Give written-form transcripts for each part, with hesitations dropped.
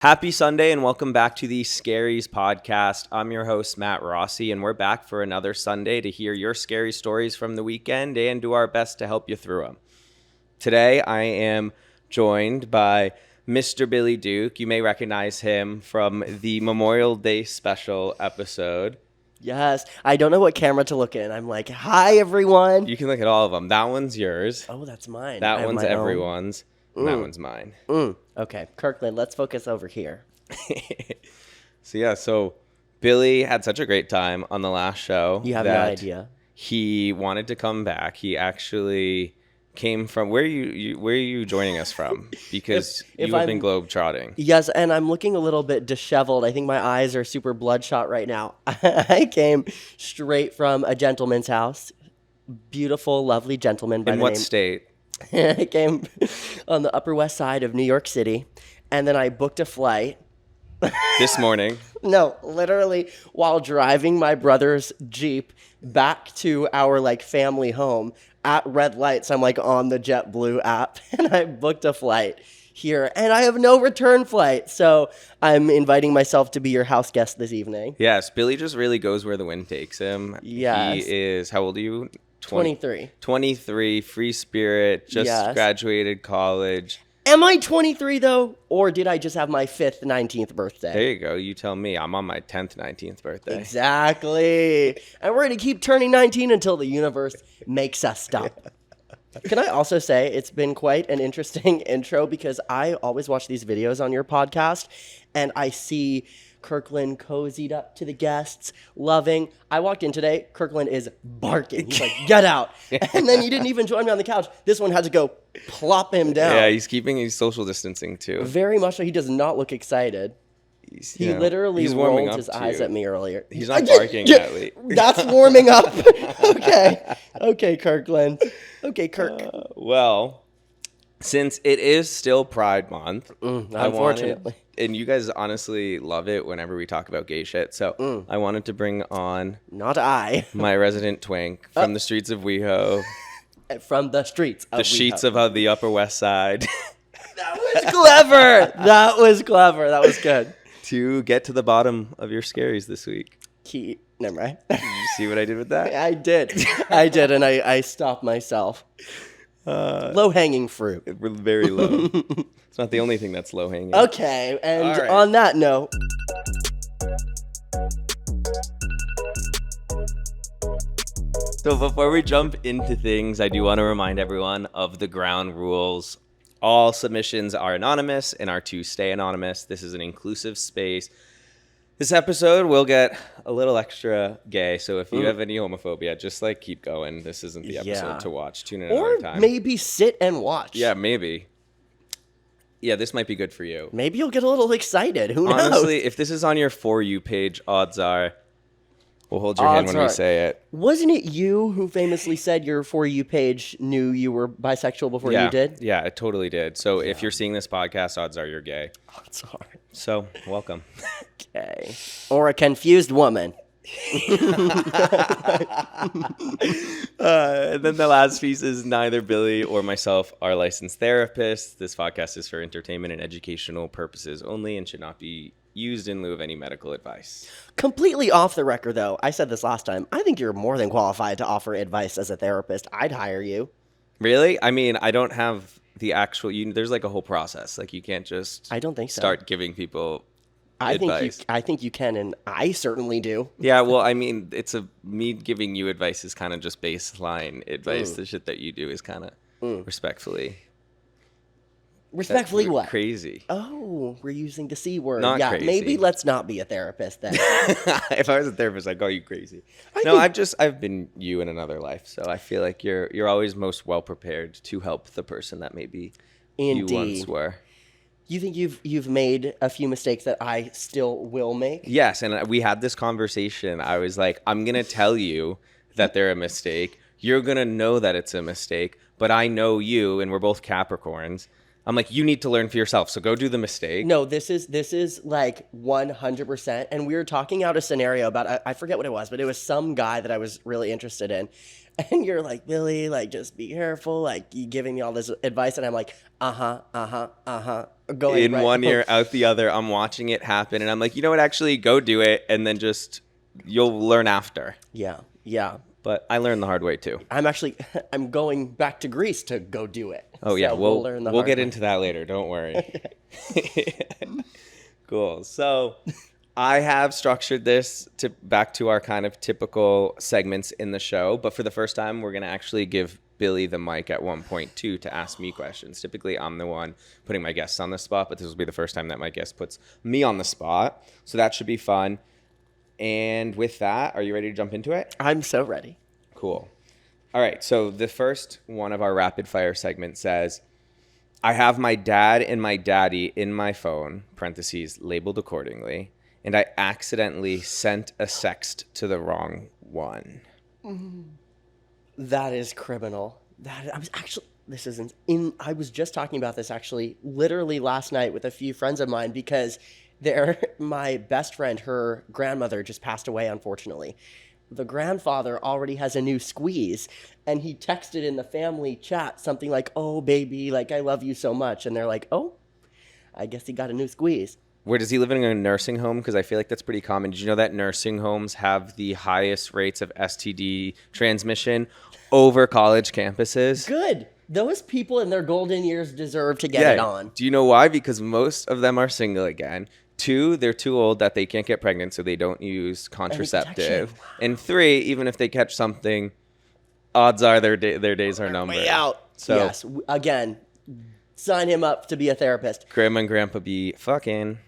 Happy Sunday and welcome back to the Scaries podcast. I'm your host, Matt Rossi, and we're back for another Sunday to hear your scary stories from the weekend and do our best to help you through them. Today, I am joined by Mr. Billy Duke. You may recognize him from the Memorial Day special episode. Yes. I don't know what camera to look in. I'm like, hi, everyone. You can look at all of them. That one's yours. Oh, that's mine. That one's everyone's. And that one's mine. Okay. Kirkland, let's focus over here. So Billy had such a great time on the last show. You have no idea. He wanted to come back. He actually came from where are you joining us from? Because you have been globetrotting. Yes, and I'm looking a little bit disheveled. I think my eyes are super bloodshot right now. I came straight from a gentleman's house. Beautiful, lovely gentleman by the name. In what state? I came on the Upper West Side of New York City, and then I booked a flight. This morning? No, literally while driving my brother's Jeep back to our family home at red lights. I'm on the JetBlue app, and I booked a flight here, and I have no return flight. So I'm inviting myself to be your house guest this evening. Yes, Billy just really goes where the wind takes him. Yes. He is, how old are you? 23. 23, free spirit, just graduated college. Am I 23, though? Or did I just have my 5th, 19th birthday? There you go. You tell me. I'm on my 10th, 19th birthday. Exactly. And we're going to keep turning 19 until the universe makes us stop. Can I also say it's been quite an interesting intro because I always watch these videos on your podcast, and I see Kirkland cozied up to the guests, loving. I walked in today, Kirkland is barking. He's like, get out. And then he didn't even join me on the couch. This one had to go plop him down. Yeah, he's social distancing too. Very much so. He does not look excited. He literally rolled his eyes at me earlier. He's not barking at me. That's warming up. Okay, Kirkland. Okay, Kirk. Well, since it is still Pride Month, unfortunately. And you guys honestly love it whenever we talk about gay shit. So I wanted to bring on my resident twink from the streets of WeHo. From the streets of the sheets of the Upper West Side. That was clever. That was good. To get to the bottom of your scaries this week. Never mind. Did you see what I did with that? I did, and I stopped myself. Low-hanging fruit. We're very low. It's not the only thing that's low-hanging. Okay, and on that note... So before we jump into things, I do want to remind everyone of the ground rules. All submissions are anonymous and are to stay anonymous. This is an inclusive space. This episode will get a little extra gay, so if you have any homophobia, just keep going. This isn't the episode to watch. Tune in another time. Or maybe sit and watch. Yeah, maybe. Yeah, this might be good for you. Maybe you'll get a little excited. Who knows? Honestly, if this is on your For You page, odds are we'll hold your hand when we say it. Wasn't it you who famously said your For You page knew you were bisexual before you did? Yeah, it totally did. So if you're seeing this podcast, odds are you're gay. Odds are. So, welcome. Okay. Or a confused woman. And then the last piece is neither Billy or myself are licensed therapists. This podcast is for entertainment and educational purposes only and should not be used in lieu of any medical advice. Completely off the record, though. I said this last time. I think you're more than qualified to offer advice as a therapist. I'd hire you. Really? I mean, I don't have the actual... there's a whole process. You can't just... I don't think so. Start giving people advice. I think you can, and I certainly do. Yeah, well, I mean, me giving you advice is kind of just baseline advice. The shit that you do is kind of respectfully... Respectfully what? Crazy. Oh, we're using the C word. Not crazy. Maybe let's not be a therapist then. If I was a therapist, I'd call you crazy. I've been you in another life, so I feel like you're always most well prepared to help the person that maybe you once were. You think you've made a few mistakes that I still will make? Yes, and we had this conversation. I was like, I'm going to tell you that they're a mistake. You're going to know that it's a mistake, but I know you, and we're both Capricorns. I'm like, you need to learn for yourself, so go do the mistake. No, this is 100%. And we were talking out a scenario about, I forget what it was, but it was some guy that I was really interested in. And you're like, Billy, just be careful. You giving me all this advice. And I'm like, going in right one home. ear, out the other. I'm watching it happen, and I'm like, you know what? Actually, go do it, and then just you'll learn after. Yeah. But I learned the hard way too. I'm going back to Greece to go do it. Oh yeah, So we'll learn the we'll hard get way. into that later. Don't worry. Cool. So I have structured this back to our kind of typical segments in the show, but for the first time, we're gonna actually give Billy the mic at 1.2 to ask me questions. Typically, I'm the one putting my guests on the spot, but this will be the first time that my guest puts me on the spot. So that should be fun. And with that, are you ready to jump into it? I'm so ready. Cool. All right. So the first one of our rapid fire segments says, I have my dad and my daddy in my phone, parentheses, labeled accordingly, and I accidentally sent a sext to the wrong one. That is criminal. I was just talking about this actually literally last night with a few friends of mine because my best friend, her grandmother just passed away, unfortunately. The grandfather already has a new squeeze, and he texted in the family chat something like, oh, baby, like, I love you so much. And they're like, oh, I guess he got a new squeeze. Where does he live in a nursing home? Because I feel like that's pretty common. Did you know that nursing homes have the highest rates of STD transmission over college campuses? Good. Those people in their golden years deserve to get it on. Do you know why? Because most of them are single again. 2, they're too old that they can't get pregnant, so they don't use contraceptive. Wow. And 3, even if they catch something, odds are their days are numbered. Way out. So yes. Again, sign him up to be a therapist. Grandma and Grandpa be fucking.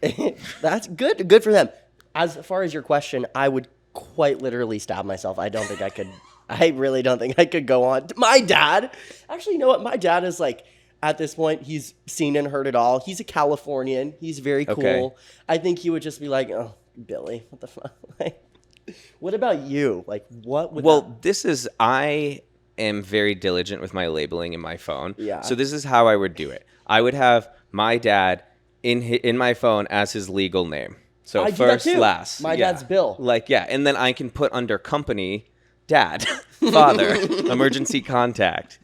That's good. Good for them. As far as your question, I would quite literally stab myself. I don't think I could. I really don't think I could go on. My dad. Actually, you know what? My dad is like, at this point, he's seen and heard it all. He's a Californian. He's very cool. Okay. I think he would just be like, oh, Billy, what the fuck? Like, what about you? Like, what would I am very diligent with my labeling in my phone. Yeah. So this is how I would do it. I would have my dad in my phone as his legal name. So I do first, that too. last. My dad's Bill. And then I can put under company, dad, father, emergency contact.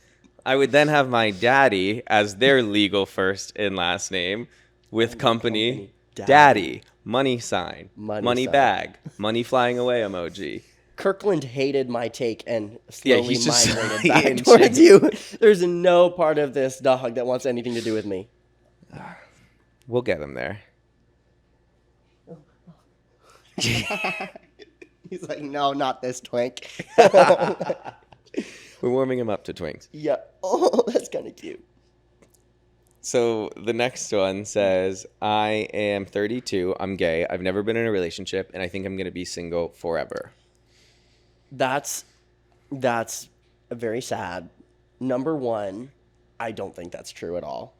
I would then have my daddy as their legal first and last name with company, daddy, money sign, money sign. bag, money flying away emoji. Kirkland hated my take and slowly he's just migrated back towards you. There's no part of this dog that wants anything to do with me. We'll get him there. He's like, no, not this twink. We're warming him up to twinks. Yeah. Oh, that's kind of cute. So the next one says, I am 32. I'm gay. I've never been in a relationship, and I think I'm going to be single forever. That's very sad. Number one, I don't think that's true at all.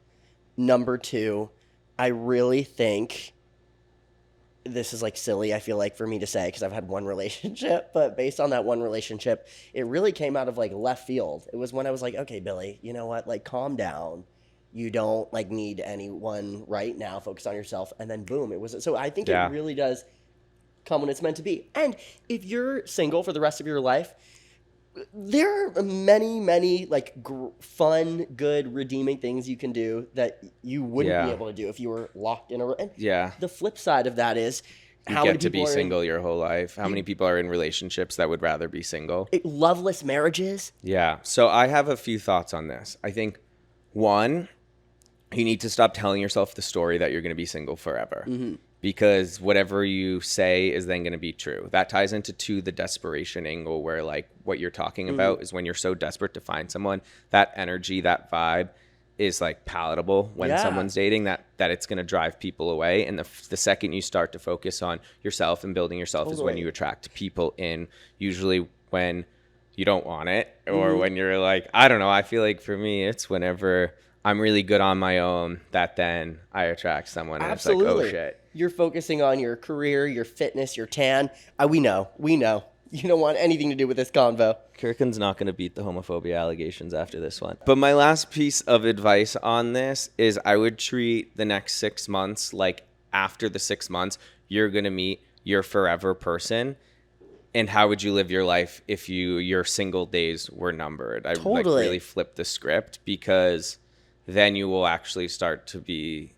Number two, I really think this is like silly, I feel like, for me to say because I've had one relationship, but based on that one relationship, it really came out of like left field. It was when I was like, okay, Billy, you know what? Like, calm down. You don't like need anyone right now. Focus on yourself. And then boom, it was. So I think it really does come when it's meant to be. And if you're single for the rest of your life, there are many like fun, good, redeeming things you can do that you wouldn't be able to do if you were locked in a. And the flip side of that is how many people get to be single your whole life. How many people are in relationships that would rather be single? Loveless marriages. Yeah. So I have a few thoughts on this. I think one, you need to stop telling yourself the story that you're going to be single forever. Mm-hmm. Because whatever you say is then going to be true. That ties into the desperation angle where like what you're talking about is when you're so desperate to find someone, that energy, that vibe is like palatable when someone's dating that it's going to drive people away. And the second you start to focus on yourself and building yourself is when you attract people in, usually when you don't want it or when you're like, I don't know. I feel like for me, it's whenever I'm really good on my own that then I attract someone. And Absolutely. It's like, oh shit. You're focusing on your career, your fitness, your tan. We know. You don't want anything to do with this convo. Kirkland's not going to beat the homophobia allegations after this one. But my last piece of advice on this is I would treat the next 6 months like after the 6 months, you're going to meet your forever person. And how would you live your life if your single days were numbered? I Totally. really flip the script because then you will actually start to be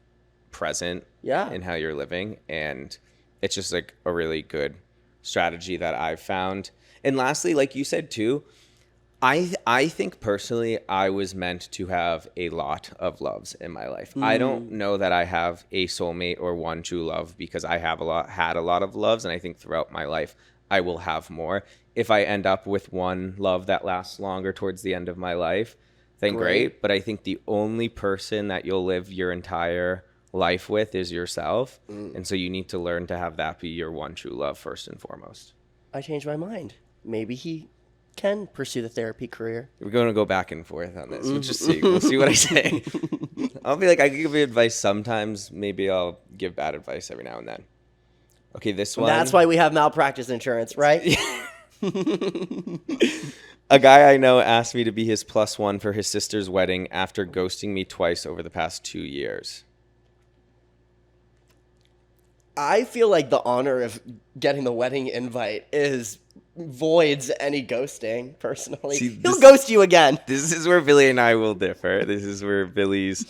present Yeah. in how you're living. And it's just like a really good strategy that I've found. And lastly, like you said too, I think personally I was meant to have a lot of loves in my life. I don't know that I have a soulmate or one true love, because I have had a lot of loves, and I think throughout my life I will have more. If I end up with one love that lasts longer towards the end of my life, then great. But I think the only person that you'll live your entire life with is yourself. And so you need to learn to have that be your one true love first and foremost. I changed my mind. Maybe he can pursue the therapy career. We're going to go back and forth on this. We'll just see. We'll see what I say. I'll be like, I can give you advice sometimes. Maybe I'll give bad advice every now and then. Okay, this one. That's why we have malpractice insurance, right? A guy I know asked me to be his +1 for his sister's wedding after ghosting me twice over the past 2 years. I feel like the honor of getting the wedding invite voids any ghosting, personally. He'll ghost you again. This is where Billy and I will differ. This is where Billy's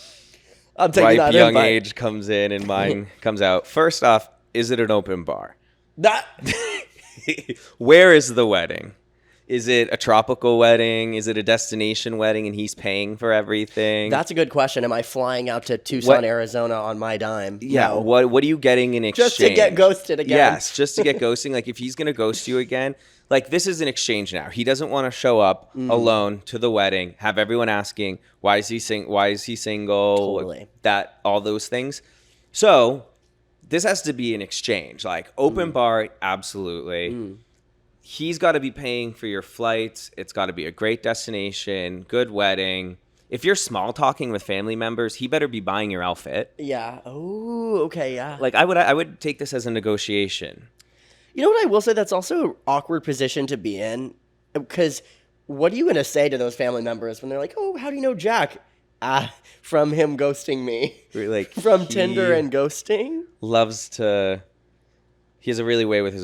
ripe young age comes in and mine comes out. First off, is it an open bar? Where is the wedding? Is it a tropical wedding? Is it a destination wedding and he's paying for everything? That's a good question. Am I flying out to Tucson, Arizona on my dime? Yeah. No. What are you getting in exchange? Just to get ghosted again. Yes, just to get ghosting. Like if he's going to ghost you again, like this is an exchange now. He doesn't want to show up alone to the wedding, have everyone asking, why is he single? Totally. That, all those things. So this has to be an exchange. Like open bar, absolutely. He's got to be paying for your flights. It's got to be a great destination, good wedding. If you're small talking with family members, he better be buying your outfit. Yeah. Oh, okay, yeah. Like I would take this as a negotiation. You know what I will say? That's also an awkward position to be in, because what are you going to say to those family members when they're like, "Oh, how do you know Jack?" From him ghosting me. Like from Tinder and ghosting. He has a really way with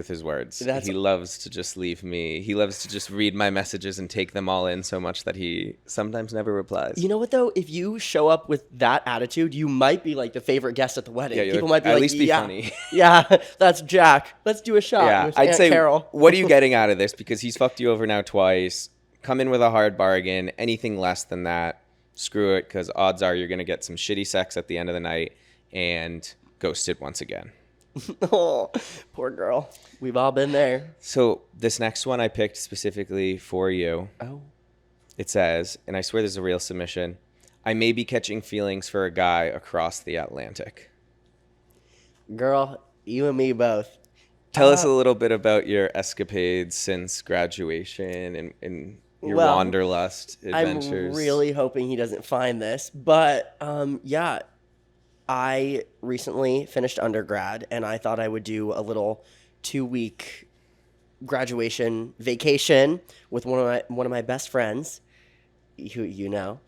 his words. He loves to just leave me. He loves to just read my messages and take them all in so much that he sometimes never replies. You know what, though? If you show up with that attitude, you might be like the favorite guest at the wedding. Yeah, people might be at like, least be funny. Yeah, that's Jack. Let's do a shot with I'd Aunt say, Carol. What are you getting out of this? Because he's fucked you over now twice. Come in with a hard bargain. Anything less than that, screw it, because odds are you're going to get some shitty sex at the end of the night and ghosted once again. Oh, poor girl. We've all been there. So this next one I picked specifically for you. Oh. It says, and I swear this is a real submission, I may be catching feelings for a guy across the Atlantic. Girl, you and me both. Tell us a little bit about your escapades since graduation and your wanderlust adventures. I'm really hoping he doesn't find this. But, yeah, I recently finished undergrad, and I thought I would do a little 2-week graduation vacation with one of my best friends, who you know,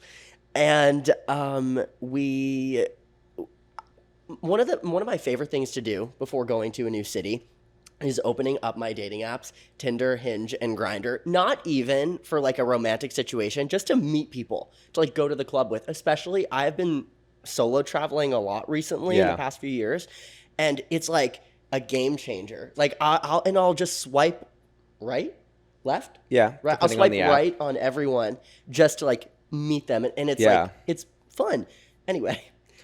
and one of my favorite things to do before going to a new city is opening up my dating apps, Tinder, Hinge, and Grindr. Not even for like a romantic situation, just to meet people to like go to the club with. Especially, I've been solo traveling a lot recently in the past few years, and it's like a game changer. Like I'll just swipe right, left, right. I'll swipe right on everyone just to like meet them, and it's like it's fun. Anyway,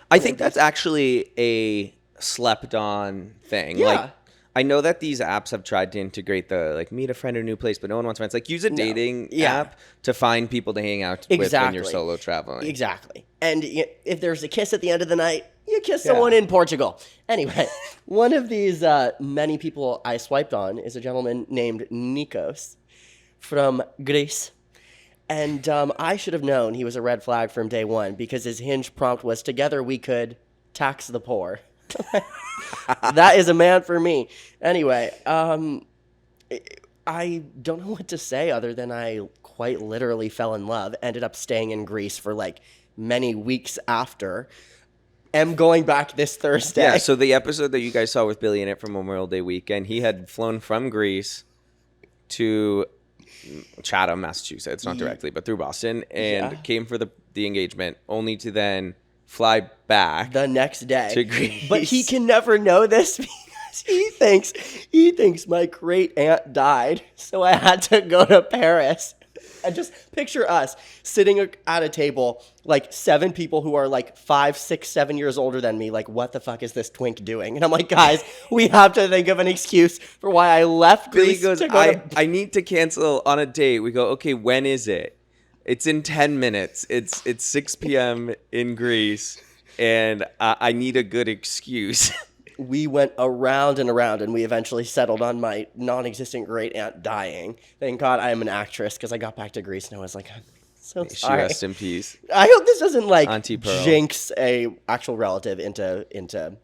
I think that's actually a slept on thing. Yeah. Like, I know that these apps have tried to integrate the like meet a friend in a new place, but no one wants friends. Like use a dating app to find people to hang out with when you're solo traveling. Exactly. And if there's a kiss at the end of the night, you kiss someone in Portugal. Anyway, one of these many people I swiped on is a gentleman named Nikos from Greece. And I should have known he was a red flag from day one, because his Hinge prompt was, together we could tax the poor. That is a man for me. Anyway, I don't know what to say other than I quite literally fell in love, ended up staying in Greece for like many weeks after. Am going back this Thursday. Yeah, so the episode that you guys saw with Billy in it from Memorial Day weekend, he had flown from Greece to Chatham, Massachusetts, not directly, but through Boston, and came for the engagement, only to then fly back the next day. to Greece. But he can never know this because he thinks my great aunt died. So I had to go to Paris. And just picture us sitting at a table, like 7 people who are like 5, 6, 7 years older than me. Like, what the fuck is this twink doing? And I'm like, guys, we have to think of an excuse for why I left Billy Greece. goes, I need to cancel on a date. We go, okay, when is it? It's in 10 minutes. It's 6 p.m. in Greece, and I need a good excuse. We went around and around, and we eventually settled on my non-existent great aunt dying. Thank God I am an actress, because I got back to Greece and I was like, I'm so She sorry. rest in peace. I hope this doesn't like Auntie Pearl. jinx a actual relative into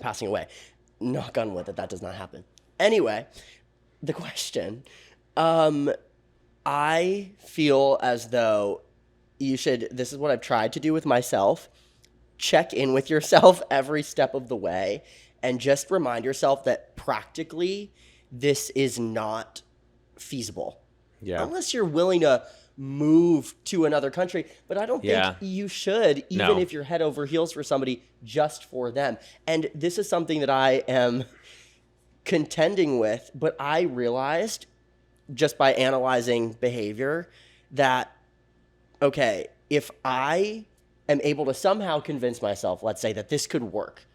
passing away. Knock on wood that does not happen. Anyway, the question. I feel as though you should. This is what I've tried to do with myself. Check in with yourself every step of the way and just remind yourself that practically this is not feasible. Yeah. Unless you're willing to move to another country. But I don't think you should, even if you're head over heels for somebody, just for them. And this is something that I am contending with, but I realized just by analyzing behavior that, okay, if I am able to somehow convince myself, let's say, that this could work,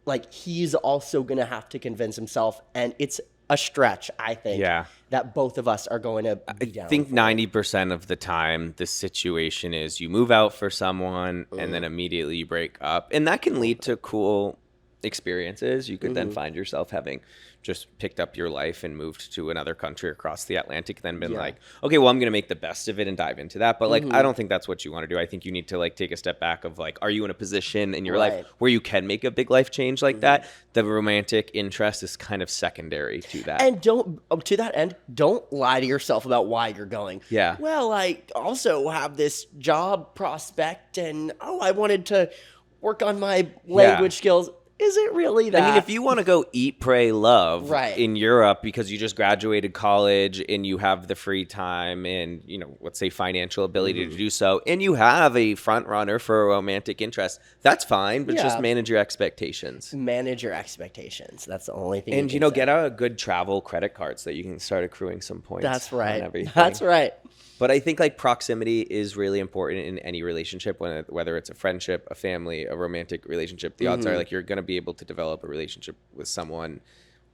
like, he's also going to have to convince himself, and it's a stretch, I think, that both of us are going to be down. I think 90% of the time the situation is you move out for someone and then immediately you break up, and that can lead to cool experiences. You could then find yourself having just picked up your life and moved to another country across the Atlantic, then been like, okay, well, I'm going to make the best of it and dive into that. But like, I don't think that's what you want to do. I think you need to like take a step back of like, are you in a position in your life where you can make a big life change like that? The romantic interest is kind of secondary to that. And to that end, don't lie to yourself about why you're going. Yeah. Well, I also have this job prospect, and I wanted to work on my language skills. Is it really that? I mean, if you want to go eat, pray, love in Europe because you just graduated college and you have the free time and, you know, let's say financial ability to do so, and you have a front runner for a romantic interest, that's fine, but just manage your expectations. Manage your expectations. That's the only thing. And, you know, get a good travel credit card so that you can start accruing some points. That's right. On everything. That's right. But I think like proximity is really important in any relationship, whether it's a friendship, a family, a romantic relationship. The odds are like you're going to be able to develop a relationship with someone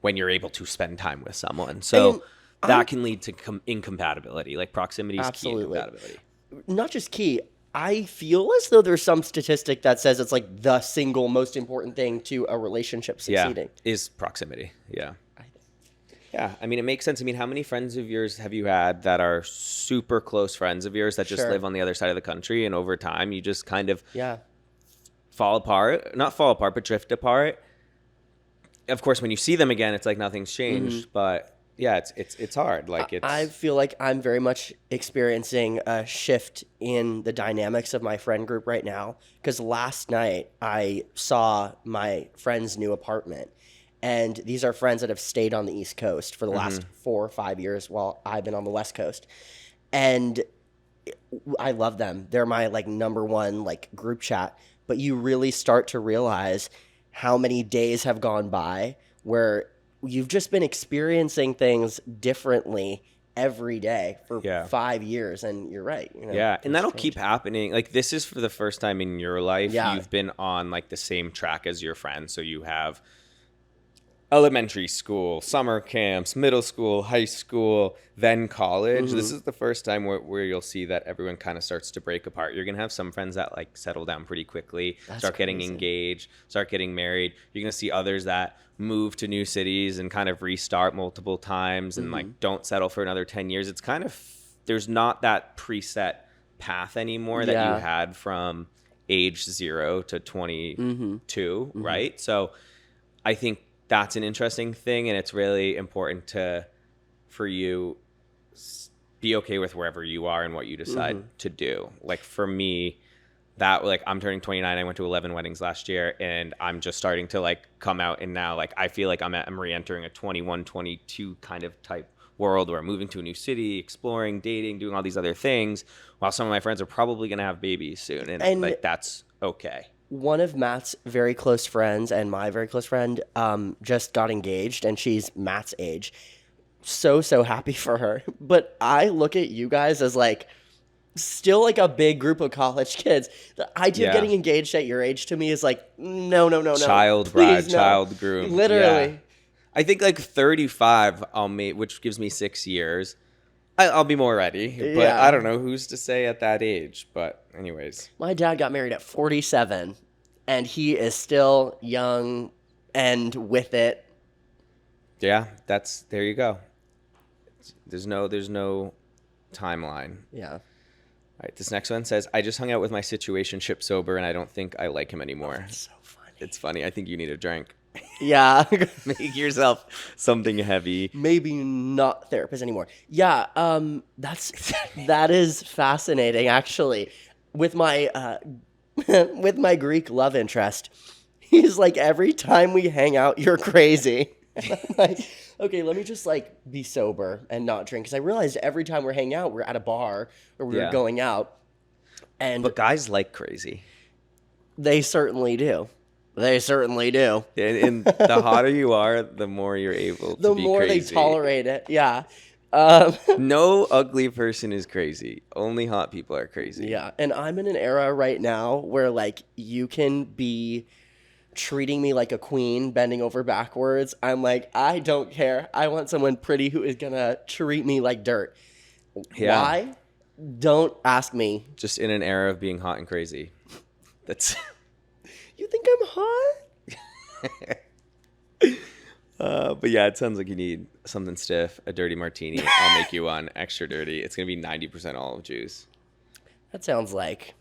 when you're able to spend time with someone. So that can lead to incompatibility. Like proximity is key incompatibility. Not just key. I feel as though there's some statistic that says it's like the single most important thing to a relationship succeeding. Is proximity. Yeah. Yeah, I mean, it makes sense. I mean, how many friends of yours have you had that are super close friends of yours that just live on the other side of the country, and over time you just kind of fall apart? Not fall apart, but drift apart. Of course, when you see them again, it's like nothing's changed. But yeah, it's hard. Like I feel like I'm very much experiencing a shift in the dynamics of my friend group right now. Because last night I saw my friend's new apartment. And these are friends that have stayed on the East Coast for the last 4 or 5 years while I've been on the West Coast. And I love them. They're my like number one like group chat. But you really start to realize how many days have gone by where you've just been experiencing things differently every day for 5 years. And you're right. You know, and that'll keep happening. Like this is for the first time in your life. You've been on like the same track as your friends. So you have elementary school, summer camps, middle school, high school, then college. This is the first time where you'll see that everyone kind of starts to break apart. You're going to have some friends that like settle down pretty quickly, start getting engaged, start getting married. You're going to see others that move to new cities and kind of restart multiple times and like don't settle for another 10 years. It's kind of, there's not that preset path anymore that you had from age 0 to 22, right? So I think that's an interesting thing, and it's really important for you be okay with wherever you are and what you decide to do. Like for me, that like I'm turning 29. I went to 11 weddings last year, and I'm just starting to like come out, and now like I feel like I'm re-entering a 21, 22 kind of type world where I'm moving to a new city, exploring, dating, doing all these other things, while some of my friends are probably going to have babies soon, and like that's okay. One of Matt's very close friends and my very close friend just got engaged, and she's Matt's age. So happy for her. But I look at you guys as like still like a big group of college kids. The idea of getting engaged at your age to me is like, no. Child Please, bride, child groom. Literally. Yeah. I think like 35 I'll meet, which gives me 6 years. I'll be more ready, but I don't know who's to say at that age. But anyways. My dad got married at 47, and he is still young and with it. Yeah, there you go. There's no timeline. Yeah. All right, this next one says, I just hung out with my situationship sober, and I don't think I like him anymore. That's so funny. It's funny. I think you need a drink. Yeah. Make yourself something heavy. Maybe not therapist anymore. Yeah, that is fascinating actually. With my with my Greek love interest, he's like, every time we hang out, you're crazy. And I'm like, okay, let me just like be sober and not drink, because I realized every time we're hanging out, we're at a bar or we're going out, but guys like crazy. They certainly do. They certainly do. And the hotter you are, the more you're able to be crazy. The more they tolerate it, yeah. No ugly person is crazy. Only hot people are crazy. Yeah, and I'm in an era right now where, like, you can be treating me like a queen, bending over backwards. I'm like, I don't care. I want someone pretty who is going to treat me like dirt. Yeah. Why? Don't ask me. Just in an era of being hot and crazy. That's... You think I'm hot? But yeah, it sounds like you need something stiff, a dirty martini. I'll make you one extra dirty. It's going to be 90% olive juice. That sounds like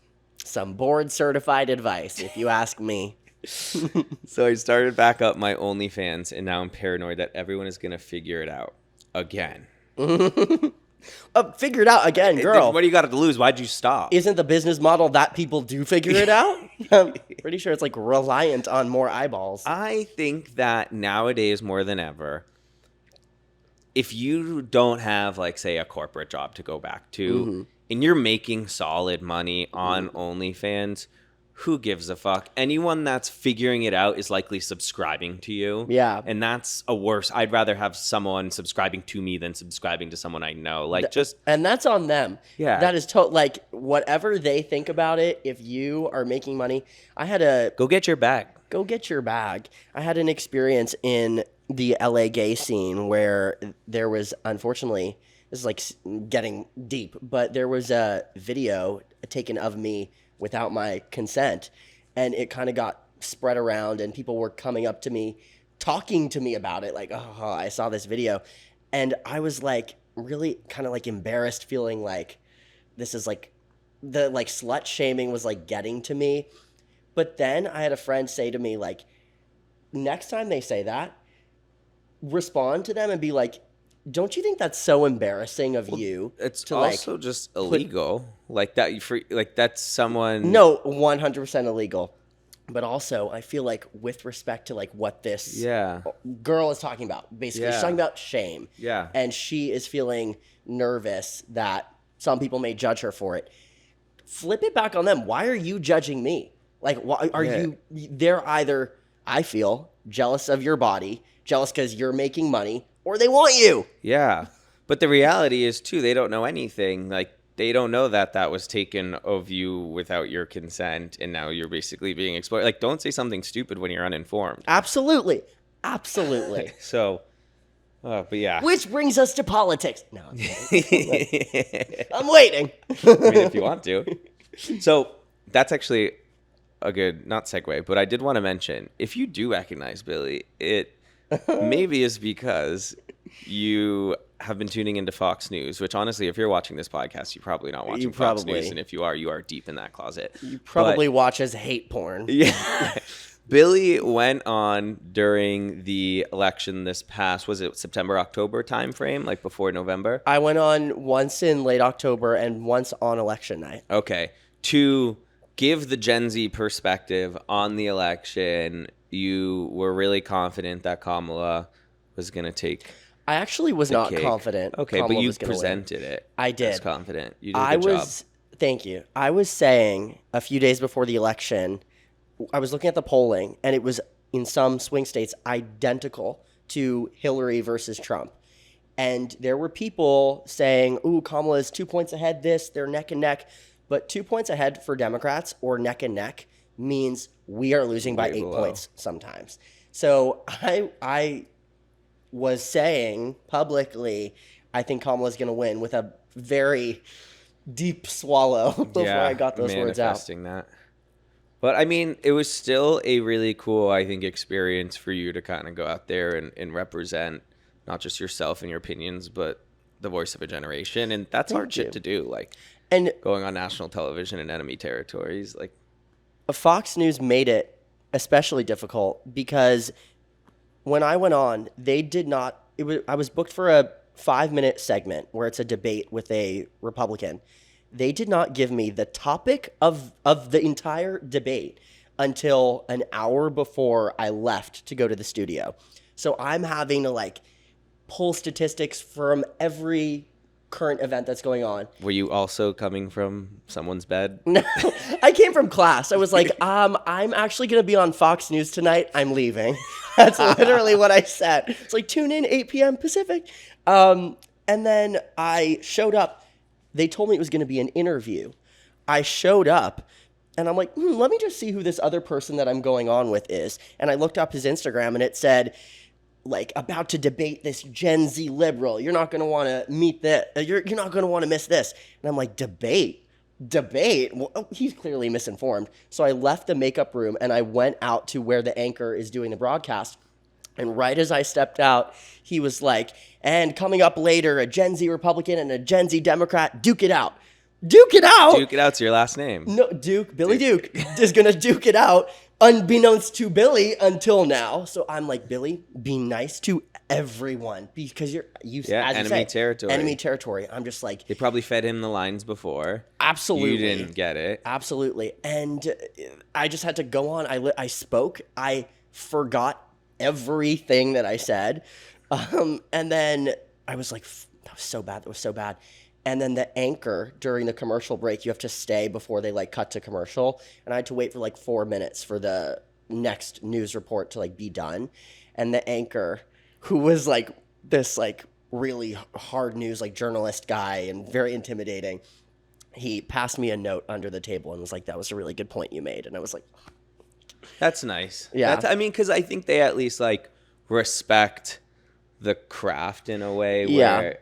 some board certified advice, if you ask me. So I started back up my OnlyFans, and now I'm paranoid that everyone is going to figure it out again. Figure it out again, girl. What do you got to lose? Why'd you stop? Isn't the business model that people do figure it out? I'm pretty sure it's like reliant on more eyeballs. I think that nowadays more than ever, if you don't have, like, say, a corporate job to go back to, and you're making solid money on OnlyFans, who gives a fuck? Anyone that's figuring it out is likely subscribing to you. Yeah. And that's a worse. I'd rather have someone subscribing to me than subscribing to someone I know. Like, And that's on them. Yeah. That is like, whatever they think about it, if you are making money. Go get your bag. Go get your bag. I had an experience in the LA gay scene where there was, unfortunately, this is like getting deep, but there was a video taken of me without my consent, and it kind of got spread around, and people were coming up to me, talking to me about it, like, oh, I saw this video, and I was like really kind of like embarrassed, feeling like this is like the like slut shaming was like getting to me. But then I had a friend say to me, like, next time they say that, respond to them and be like, don't you think that's so embarrassing of you? It's to also like just illegal. Like that, that's someone. No, 100% illegal. But also, I feel like with respect to like what this girl is talking about, basically, she's talking about shame. Yeah. And she is feeling nervous that some people may judge her for it. Flip it back on them. Why are you judging me? Like, why are you? They're either, I feel, jealous of your body, jealous because you're making money, or they want you. Yeah. But the reality is, too, they don't know anything. Like, they don't know that that was taken of you without your consent, and now you're basically being exploited. Like, don't say something stupid when you're uninformed. Absolutely. Absolutely. So, but yeah. Which brings us to politics. No, I'm kidding. I'm waiting. I mean, if you want to. So, that's actually a good, not segue, but I did want to mention, if you do recognize Billy, it maybe is because you have been tuning into Fox News, which honestly, if you're watching this podcast, you're probably not watching Fox News. And if you are deep in that closet. You probably watch as hate porn. Yeah. Billy went on during the election this past, was it September, October timeframe, like before November? I went on once in late October and once on election night. Okay. To give the Gen Z perspective on the election, you were really confident that Kamala was going to take. I actually was not confident. Okay, Kamala but you was gonna presented win. it. I did. As confident. You did a good job. Thank you. I was saying a few days before the election, I was looking at the polling, and it was in some swing states identical to Hillary versus Trump. And there were people saying, ooh, Kamala's 2 points ahead they're neck and neck. But 2 points ahead for Democrats or neck and neck means we are losing by Way 8 below. points sometimes. So I was saying publicly, I think Kamala's going to win with a very deep swallow before I got those words out. Manifesting that. But I mean, it was still a really cool, I think, experience for you to kind of go out there and represent not just yourself and your opinions, but the voice of a generation. And that's hard shit to do. Like, and going on national television in enemy territories. Like, Fox News made it especially difficult because when I went on, they did not. I was booked for a 5-minute segment where it's a debate with a Republican. They did not give me the topic of the entire debate until an hour before I left to go to the studio. So I'm having to like pull statistics from every current event that's going on. were you also coming from someone's bed? No, I came from class. I was like, I'm actually going to be on Fox News tonight. I'm leaving. That's literally what I said. It's like, tune in 8 p.m. Pacific. And then I showed up. They told me it was going to be an interview. I showed up, and I'm like, let me just see who this other person that I'm going on with is. And I looked up his Instagram, and it said, like, about to debate this Gen Z liberal. You're not going to want to meet that. You're not going to want to miss this. And I'm like, debate? Well, he's clearly misinformed. So I left the makeup room, and I went out to where the anchor is doing the broadcast. And right as I stepped out, he was like, and coming up later, a Gen Z Republican and a Gen Z Democrat, duke it out. Duke it out? Duke it out's your last name. No, Billy Duke is going to duke it out, unbeknownst to Billy until now. So I'm like, Billy, be nice to everyone because you as enemy you say, territory. Enemy territory. I'm just like, They probably fed him the lines before. absolutely. You didn't get it. Absolutely. And I just had to go on. I spoke. I forgot everything that I said. And then I was like, that was so bad. That was so bad. And then the anchor during the commercial break, you have to stay before they like cut to commercial. And I had to wait for like 4 minutes for the next news report to like be done. And the anchor, who was like this like really hard news like journalist guy and very intimidating, he passed me a note under the table and was like, that was a really good point you made. And I was like, That's nice. Yeah. I mean, because I think they at least like respect the craft in a way where,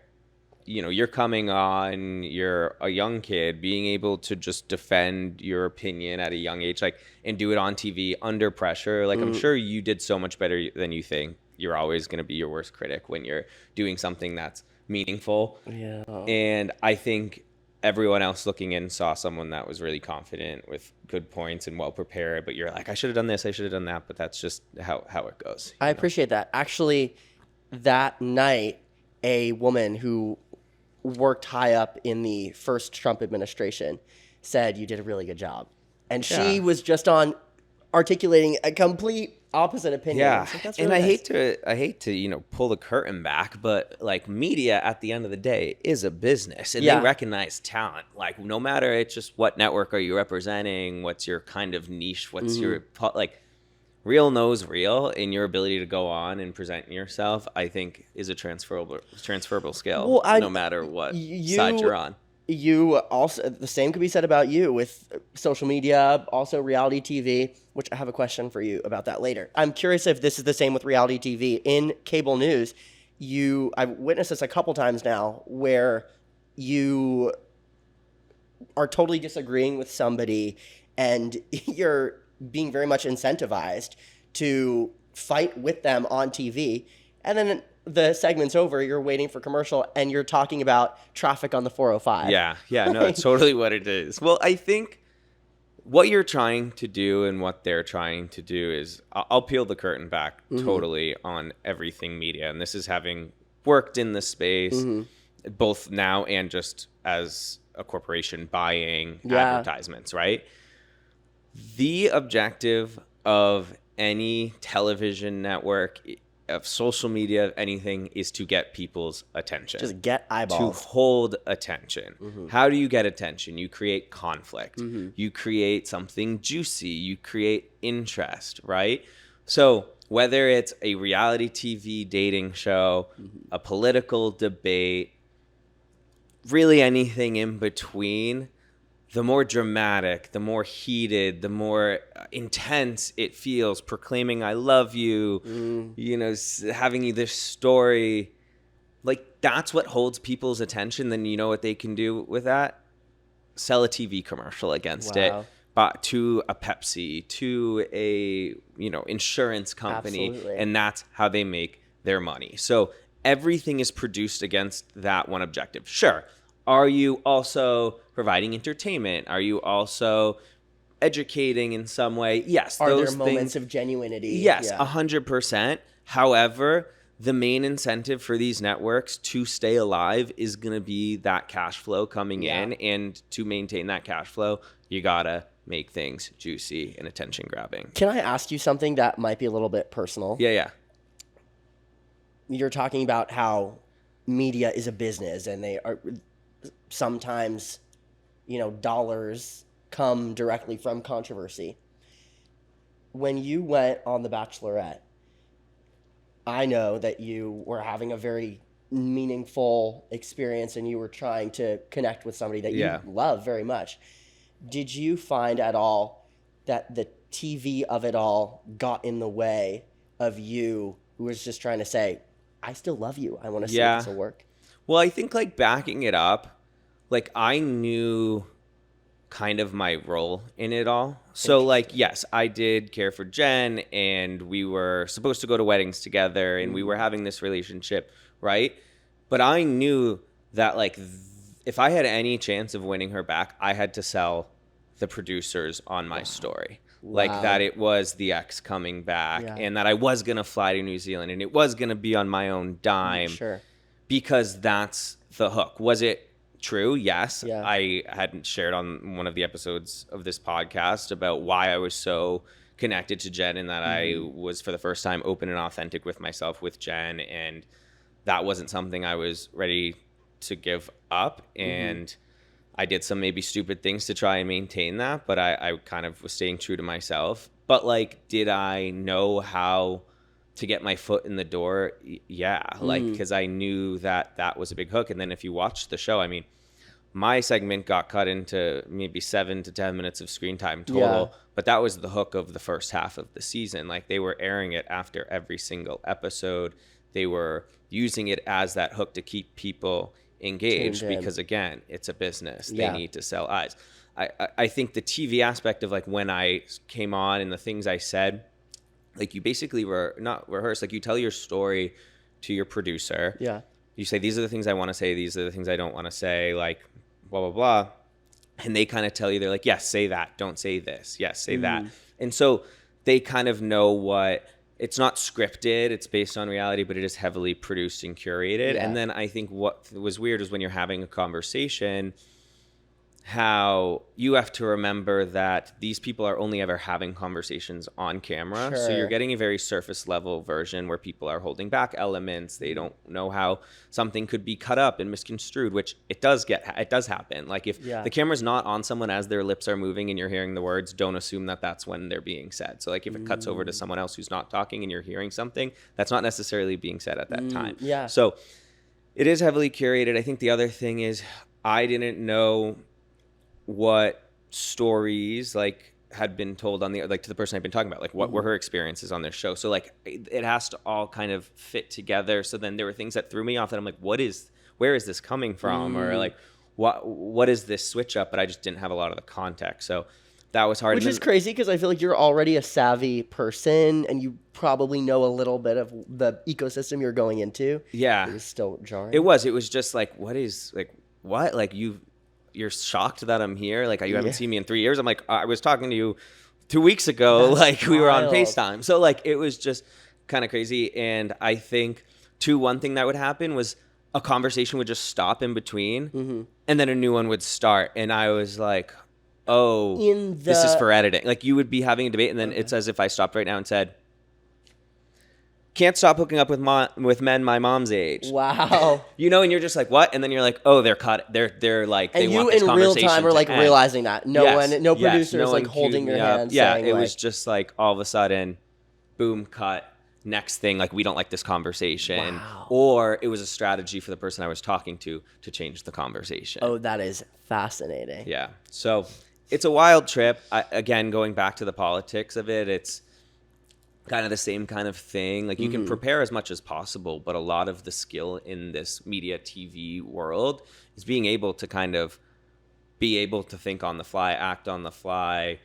you know, you're coming on, you're a young kid, being able to just defend your opinion at a young age, like, and do it on TV under pressure. Like, I'm sure you did so much better than you think. You're always going to be your worst critic when you're doing something that's meaningful. yeah. And I think everyone else looking in saw someone that was really confident with good points and well prepared, but you're like, I should have done this, I should have done that, but that's just how it goes. I appreciate that. Actually, that night, a woman who worked high up in the first Trump administration said you did a really good job. And she was just on articulating a complete opposite opinion. Yeah, Like, that's and really I nice. hate to, you know, pull the curtain back, but like media at the end of the day is a business, and Yeah. they recognize talent. Like, no matter it's just what network are you representing, what's your kind of niche, what's your like, real knows real, and your ability to go on and present yourself, I think, is a transferable skill. Well, no matter what side you're on. You also, the same could be said about you with social media, also reality TV, which I have a question for you about that later. I'm curious if this is the same with reality TV. In cable news, I've witnessed this a couple times now where you are totally disagreeing with somebody and you're being very much incentivized to fight with them on TV. And then the segment's over, you're waiting for commercial, and you're talking about traffic on the 405. Yeah, no, it's totally what it is. Well, I think what you're trying to do and what they're trying to do is, I'll peel the curtain back totally on everything media. And this is having worked in the space, both now and just as a corporation buying advertisements, right? The objective of any television network of social media, of anything, is to get people's attention. Just get eyeballs. To hold attention. How do you get attention? You create conflict. You create something juicy. You create interest, right? So whether it's a reality TV dating show, a political debate, really anything in between, the more dramatic, the more heated, the more intense it feels, proclaiming I love you, you know, having this story, like that's what holds people's attention. Then you know what they can do with that? Sell a TV commercial against it, but to a Pepsi, to a, you know, insurance company. Absolutely. And that's how they make their money. So everything is produced against that one objective. Sure. Are you also providing entertainment? Are you also educating in some way? Yes. Are there moments of genuinity? Yes, 100%. However, the main incentive for these networks to stay alive is going to be that cash flow coming in. And to maintain that cash flow, you got to make things juicy and attention grabbing. Can I ask you something that might be a little bit personal? Yeah. You're talking about how media is a business and they are sometimes, you know, dollars come directly from controversy. When you went on The Bachelorette, I know that you were having a very meaningful experience and you were trying to connect with somebody that you love very much. Did you find at all that the TV of it all got in the way of you who was just trying to say, I still love you, I want to see if this will work? Well, I think like backing it up, like I knew kind of my role in it all. So like, yes, I did care for Jen and we were supposed to go to weddings together and we were having this relationship, right? But I knew that like if I had any chance of winning her back, I had to sell the producers on my story. Like that it was the ex coming back and that I was going to fly to New Zealand and it was going to be on my own dime. Sure. Because that's the hook. Was it true? Yes. Yeah. I hadn't shared on one of the episodes of this podcast about why I was so connected to Jen and that I was for the first time open and authentic with myself with Jen, and that wasn't something I was ready to give up. And I did some maybe stupid things to try and maintain that, but I kind of was staying true to myself. But like, did I know how to get my foot in the door? Yeah, like, because I knew that that was a big hook. And then if you watch the show, I mean, my segment got cut into maybe 7 to 10 minutes of screen time total, but that was the hook of the first half of the season. Like, they were airing it after every single episode. They were using it as that hook to keep people engaged because, again, it's a business. They need to sell eyes. I think the TV aspect of like when I came on and the things I said, like you basically not rehearse, like you tell your story to your producer. Yeah. You say, these are the things I want to say. These are the things I don't want to say, like blah, blah, blah. And they kind of tell you, they're like, yes, say that. Don't say this. Yes, say that. And so they kind of know what, it's not scripted. It's based on reality, but it is heavily produced and curated. Yeah. And then I think what was weird is when you're having a conversation, how you have to remember that these people are only ever having conversations on camera. Sure. So you're getting a very surface level version where people are holding back elements. They don't know how something could be cut up and misconstrued, which it does happen. Like if the camera's not on someone as their lips are moving and you're hearing the words, don't assume that that's when they're being said. So like if it cuts over to someone else who's not talking and you're hearing something, that's not necessarily being said at that time. Yeah. So it is heavily curated. I think the other thing is I didn't know what stories like had been told on the, like to the person I've been talking about, like what were her experiences on this show. So like it has to all kind of fit together. So then there were things that threw me off that I'm like, where is this coming from? Or like, what is this switch up? But I just didn't have a lot of the context. So that was hard. Which is crazy because I feel like you're already a savvy person and you probably know a little bit of the ecosystem you're going into. Yeah. It was still jarring. It was just like, what? Like you're shocked that I'm here? Like, you haven't seen me in 3 years? I'm like, I was talking to you 2 weeks ago. That's like, we were on FaceTime. So, like, it was just kind of crazy. And I think, one thing that would happen was a conversation would just stop in between, and then a new one would start. And I was like, oh, this is for editing. Like, you would be having a debate, and then it's as if I stopped right now and said, can't stop hooking up with men my mom's age. Wow. You know, and you're just like, what? And then you're like, oh, they're cut. They're like, they And want you this in real conversation time are to like end. realizing that no producer no is like one holding queued your me up. hand. Yeah, saying, it like, was just like all of a sudden, boom, cut. Next thing, like, we don't like this conversation. Wow. Or it was a strategy for the person I was talking to change the conversation. Oh, that is fascinating. Yeah. So it's a wild trip. Again, going back to the politics of it, it's kind of the same kind of thing. Like, you can prepare as much as possible, but a lot of the skill in this media TV world is being able to kind of be able to think on the fly, act on the fly,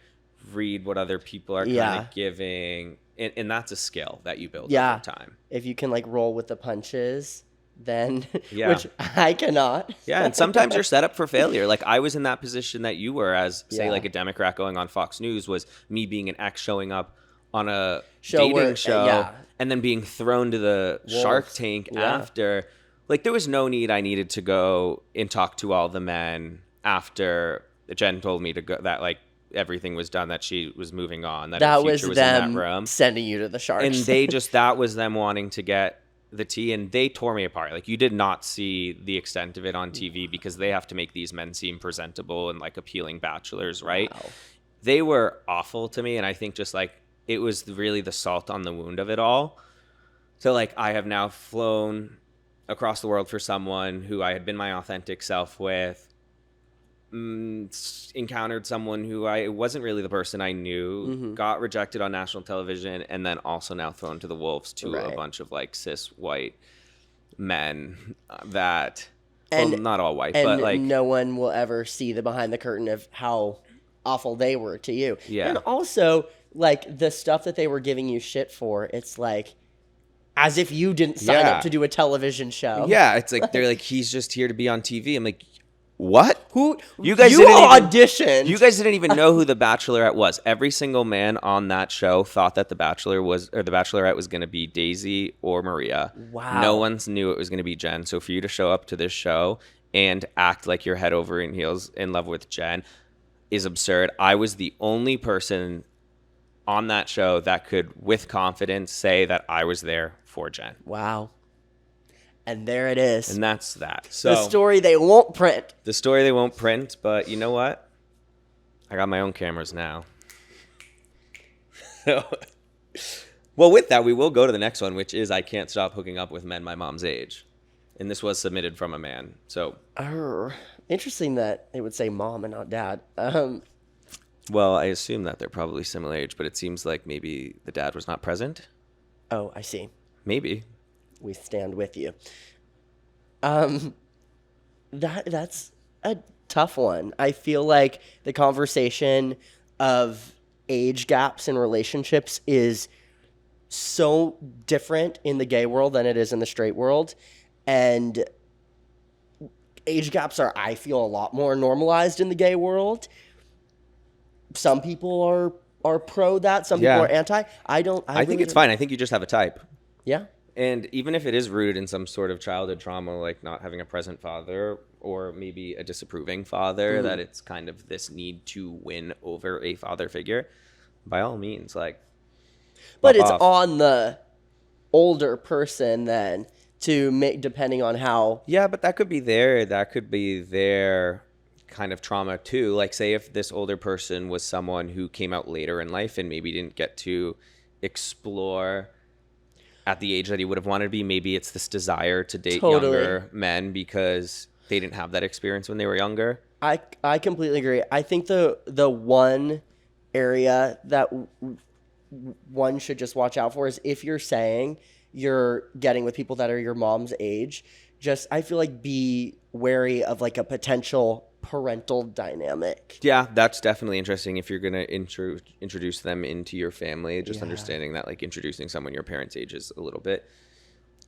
read what other people are kind of giving. And that's a skill that you build over time. If you can like roll with the punches, then Yeah. which I cannot. Yeah, and sometimes you're set up for failure. Like, I was in that position that you were as, say, like a Democrat going on Fox News, was me being an ex showing up on a dating show and then being thrown to the Shark Tank after. Like, there was no need I needed to go and talk to all the men after Jen told me to go, that like everything was done, that she was moving on, that her future was them in that room. sending you to the Sharks. And they just, that was them wanting to get the tea, and they tore me apart. Like, you did not see the extent of it on TV because they have to make these men seem presentable and like appealing bachelors, right? Wow. They were awful to me, and I think just like it was really the salt on the wound of it all. So like, I have now flown across the world for someone who I had been my authentic self with, encountered someone who I wasn't really the person I knew, got rejected on national television, and then also now thrown to the wolves to a bunch of like cis white men that, well, not all white, but like no one will ever see the behind the curtain of how awful they were to you. Yeah. And also like the stuff that they were giving you shit for, it's like as if you didn't sign up to do a television show. Yeah, it's like they're like, he's just here to be on TV. I'm like, what? Who you guys auditioned? You guys didn't even know who the Bachelorette was. Every single man on that show thought that the Bachelor was, or the Bachelorette was going to be Daisy or Maria. Wow. No one knew it was going to be Jen. So for you to show up to this show and act like you're head over in heels in love with Jen is absurd. I was the only person on that show that could, with confidence, say that I was there for Jen. Wow. And there it is. And that's that. So the story they won't print. The story they won't print, but you know what? I got my own cameras now. Well, with that, we will go to the next one, which is I can't stop hooking up with men my mom's age. And this was submitted from a man. So interesting that it would say mom and not dad. Well, I assume that they're probably similar age, but it seems like maybe the dad was not present. Oh, I see. Maybe. We stand with you. That's a tough one. I feel like the conversation of age gaps in relationships is so different in the gay world than it is in the straight world. And age gaps are, I feel, a lot more normalized in the gay world. Some people are pro that. Some people are anti. I think it's fine. I think you just have a type. Yeah. And even if it is rooted in some sort of childhood trauma, like not having a present father or maybe a disapproving father, that it's kind of this need to win over a father figure, by all means, like. But it's on the older person then to make, depending on how. Yeah, but that could be their kind of trauma too. Like, say if this older person was someone who came out later in life and maybe didn't get to explore at the age that he would have wanted to be, maybe it's this desire to date younger men because they didn't have that experience when they were younger. I completely agree. I think the one area that one should just watch out for is if you're saying you're getting with people that are your mom's age, just, I feel like, be wary of like a potential parental dynamic. Yeah, that's definitely interesting if you're going to introduce them into your family. Just understanding that like introducing someone your parents' age is a little bit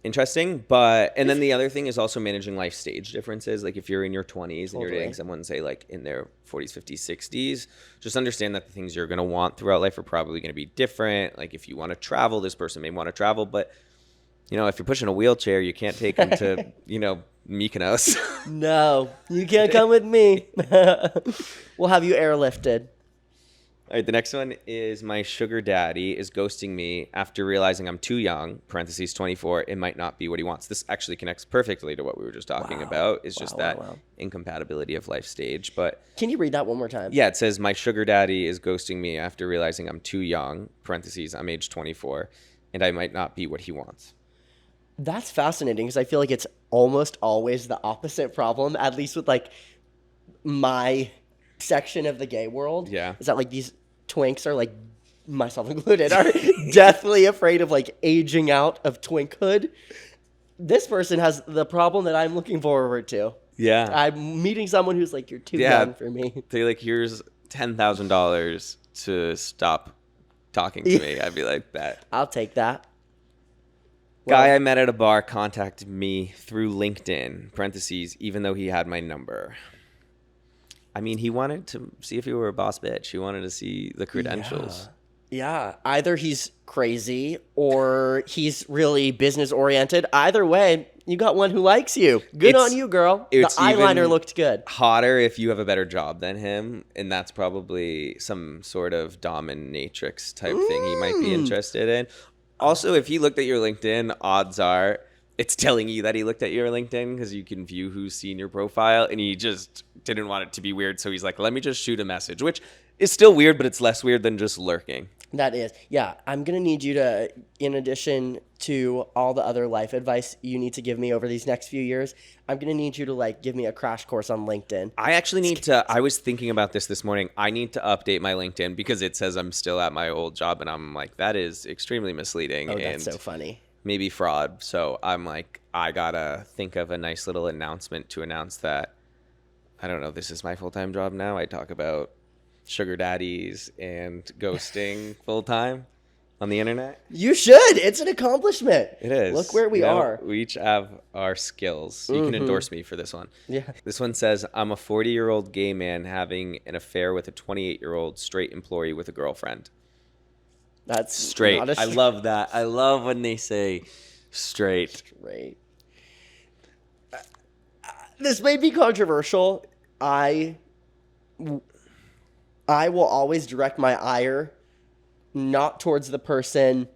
interesting. But and then the other thing is also managing life stage differences. Like if you're in your 20s and you're dating someone, say like in their 40s, 50s, 60s, just understand that the things you're going to want throughout life are probably going to be different. Like if you want to travel, this person may want to travel, but you know, if you're pushing a wheelchair, you can't take them to, you know, Mykonos. No, you can't come with me. We'll have you airlifted. All right, the next one is my sugar daddy is ghosting me after realizing I'm too young, parentheses 24, it might not be what he wants. This actually connects perfectly to what we were just talking about. It's just that incompatibility of life stage. But can you read that one more time? Yeah, it says my sugar daddy is ghosting me after realizing I'm too young, parentheses, I'm age 24, and I might not be what he wants. That's fascinating because I feel like it's almost always the opposite problem, at least with like my section of the gay world. Yeah. Is that like these twinks are like, myself included, are deathly afraid of like aging out of twinkhood. This person has the problem that I'm looking forward to. Yeah. I'm meeting someone who's like, you're too young for me. They like, here's $10,000 to stop talking to me. I'd be like, that. I'll take that. Guy I met at a bar contacted me through LinkedIn, parentheses, even though he had my number. I mean, he wanted to see if you were a boss bitch. He wanted to see the credentials. Yeah. Either he's crazy or he's really business oriented. Either way, you got one who likes you. Good on you, girl. The eyeliner looked good. Hotter if you have a better job than him, and that's probably some sort of dominatrix type thing he might be interested in. Also, if he looked at your LinkedIn, odds are it's telling you that he looked at your LinkedIn because you can view who's seen your profile, and he just didn't want it to be weird. So he's like, let me just shoot a message, which is still weird, but it's less weird than just lurking. That is. Yeah. I'm going to need you to, in addition to all the other life advice you need to give me over these next few years, I'm going to need you to like give me a crash course on LinkedIn. I actually need to, I was thinking about this morning. I need to update my LinkedIn because it says I'm still at my old job, and I'm like, that is extremely misleading. Oh, that's so funny. Maybe fraud. So I'm like, I gotta think of a nice little announcement to announce that, I don't know, this is my full-time job now. I talk about sugar daddies and ghosting full-time on the internet. You should. It's an accomplishment. It is. Look where we are. We each have our skills. You can endorse me for this one. Yeah. This one says, I'm a 40-year-old gay man having an affair with a 28-year-old straight employee with a girlfriend. That's straight. I love that. I love when they say straight. Straight. This may be controversial. I will always direct my ire not towards the person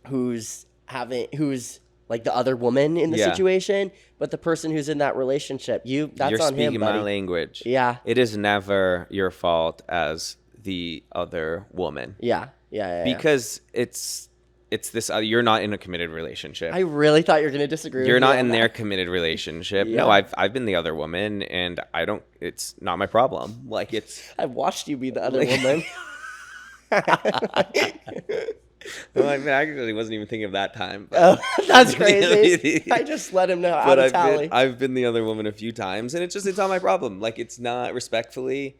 who's like the other woman in the situation, but the person who's in that relationship. That's You're on him, buddy. speaking my language. Yeah. It is never your fault as the other woman. Yeah. Because it's this you're not in a committed relationship. I really thought you were going to disagree with me. You're not in their committed relationship. Yeah. No, I've been the other woman, and it's not my problem. Like, I've watched you be the other woman. Well, I mean, I actually wasn't even thinking of that time. Oh, that's crazy. I just let him know how to tally. I've been the other woman a few times, and it's not my problem. Like, it's not, respectfully,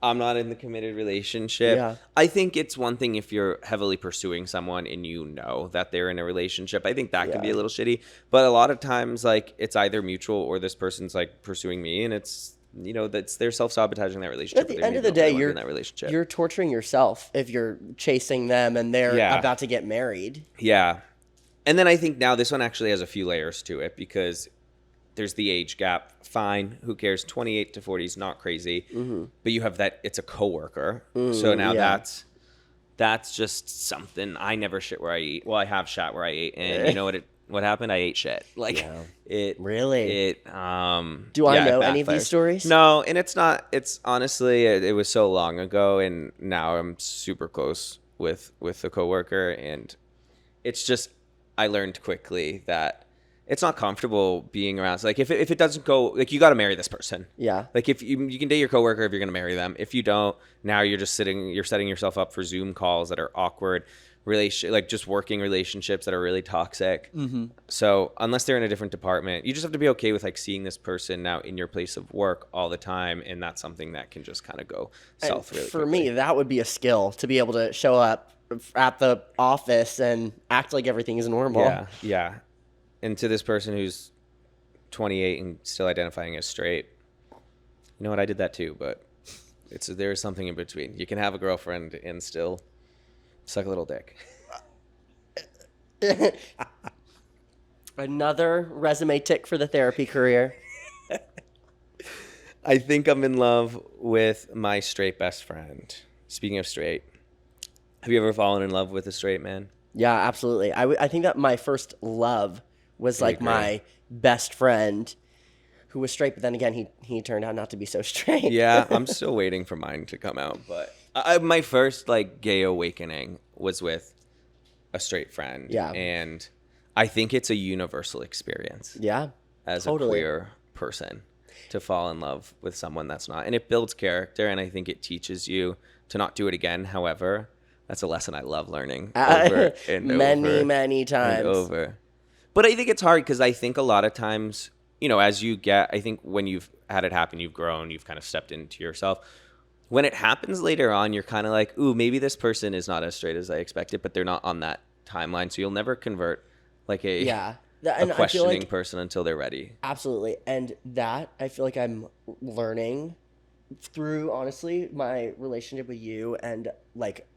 I'm not in the committed relationship. Yeah. I think it's one thing if you're heavily pursuing someone and you know that they're in a relationship. I think that can be a little shitty. But a lot of times, like, it's either mutual or this person's like pursuing me, and it's, they're self-sabotaging that relationship. At the end of the day, you're you're torturing yourself if you're chasing them and they're about to get married. Yeah. And then I think now this one actually has a few layers to it because there's the age gap. Fine. Who cares? 28 to 40 is not crazy. Mm-hmm. But you have that it's a coworker. So now that's just something. I never shit where I eat. Well, I have shat where I ate. And you know what happened? I ate shit. Like it really. Do I know any of these stories? No, and it's not. It's honestly, it was so long ago, and now I'm super close with a coworker, and it's just I learned quickly that it's not comfortable being around. So like if it doesn't go, like you got to marry this person. Yeah. Like if you can date your coworker if you're gonna marry them. If you don't, now you're setting yourself up for Zoom calls that are awkward. Like just working relationships that are really toxic. Mm-hmm. So unless they're in a different department, you just have to be okay with like seeing this person now in your place of work all the time, and that's something that can just kind of go south really quickly. For me, that would be a skill to be able to show up at the office and act like everything is normal. Yeah. And to this person who's 28 and still identifying as straight, you know what? I did that too, but there's something in between. You can have a girlfriend and still suck a little dick. Another resume tick for the therapy career. I think I'm in love with my straight best friend. Speaking of straight, have you ever fallen in love with a straight man? Yeah, absolutely. I think that my first love was like agree. my best friend who was straight, but then again, he turned out not to be so straight. Yeah, I'm still waiting for mine to come out, but my first like gay awakening was with a straight friend. Yeah. And I think it's a universal experience Yeah. as Totally. a queer person to fall in love with someone that's not. And it builds character, and I think it teaches you to not do it again. However, that's a lesson I love learning over and many times. and over. But I think it's hard because I think a lot of times, you know, as you get, I think when you've had it happen, you've grown, you've kind of stepped into yourself. When it happens later on, you're kind of like, ooh, maybe this person is not as straight as I expected, but they're not on that timeline. So you'll never convert like a questioning person until they're ready. Absolutely. And that I feel like I'm learning through, honestly, my relationship with you and like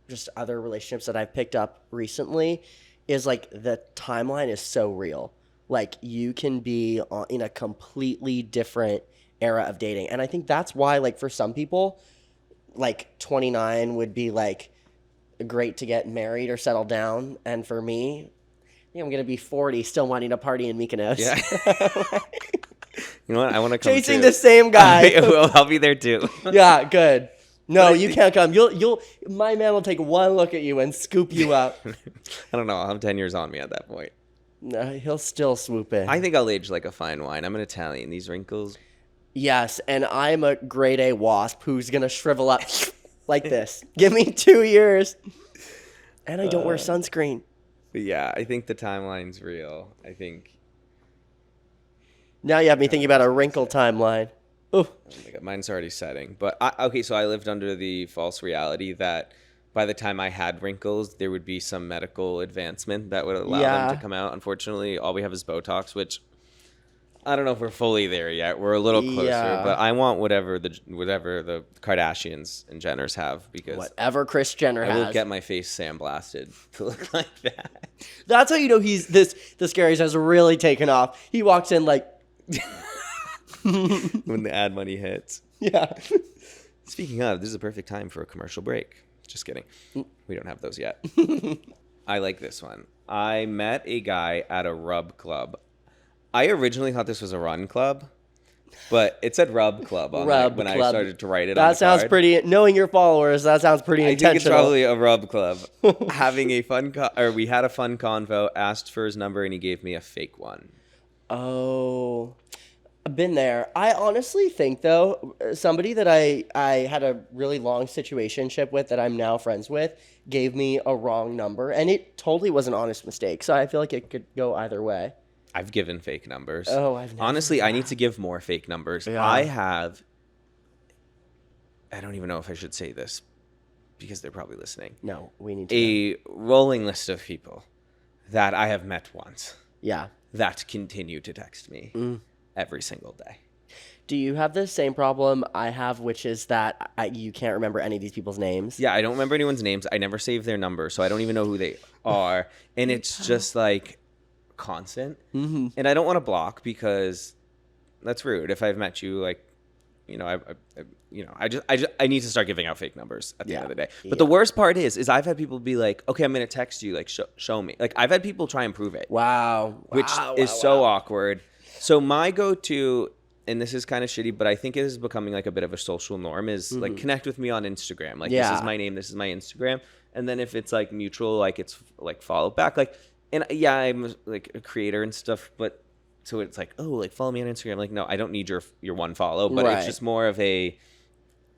just other relationships that I've picked up recently is like the timeline is so real. Like you can be in a completely different era of dating. And I think that's why, like, for some people, like 29 would be like great to get married or settle down. And for me, I'm going to be 40 still wanting to party in Mykonos. Yeah. You know what? I want to come Chasing too. the same guy. Well, I'll be there too. Yeah, good. No, you can't come. My man will take one look at you and scoop you up. I don't know. I'll have 10 years on me at that point. No, he'll still swoop in. I think I'll age like a fine wine. I'm an Italian. These wrinkles. Yes, and I'm a grade A wasp who's going to shrivel up like this. Give me 2 years. And I don't wear sunscreen. But yeah, I think the timeline's real. I think. Now you have me thinking about a wrinkle timeline. Ooh. Oh my God, mine's already setting. But so I lived under the false reality that by the time I had wrinkles, there would be some medical advancement that would allow them to come out. Unfortunately, all we have is Botox, which I don't know if we're fully there yet. We're a little closer, but I want whatever the Kardashians and Jenners have, because whatever Kris Jenner has. I will get my face sandblasted to look like that. That's how you know the Scaries has really taken off. He walks in like when the ad money hits. Yeah. Speaking of, this is a perfect time for a commercial break. Just kidding. We don't have those yet. I like this one. I met a guy at a rub club. I originally thought this was a run club, but it said rub club on it when I started to write it on the sounds card. Pretty, knowing your followers, that sounds pretty intentional. I think it's probably a rub club. Having a fun, we had a fun convo, asked for his number, and he gave me a fake one. Oh, I've been there. I honestly think, though, somebody that I had a really long situationship with that I'm now friends with gave me a wrong number, and it totally was an honest mistake. So I feel like it could go either way. I've given fake numbers. Oh, I've never. Honestly, I need to give more fake numbers. Yeah. I don't even know if I should say this because they're probably listening. No, we need to A rolling list of people that I have met once. Yeah. That continue to text me every single day. Do you have the same problem I have, which is that you can't remember any of these people's names? Yeah, I don't remember anyone's names. I never save their number, so I don't even know who they are. And it's just like constant. Mm-hmm. And I don't want to block because that's rude. If I've met you, like, you know, I need to start giving out fake numbers at the end of the day. But the worst part is I've had people be like, okay, I'm going to text you, like, show me. Like, I've had people try and prove it. Wow. Which is so awkward. So my go-to, and this is kind of shitty, but I think it is becoming like a bit of a social norm, is like, connect with me on Instagram. Like, this is my name, this is my Instagram. And then if it's like mutual, like, it's like follow back. Like, and yeah, I'm like a creator and stuff, but so it's like, oh, like follow me on Instagram. Like, no, I don't need your one follow, but it's just more of a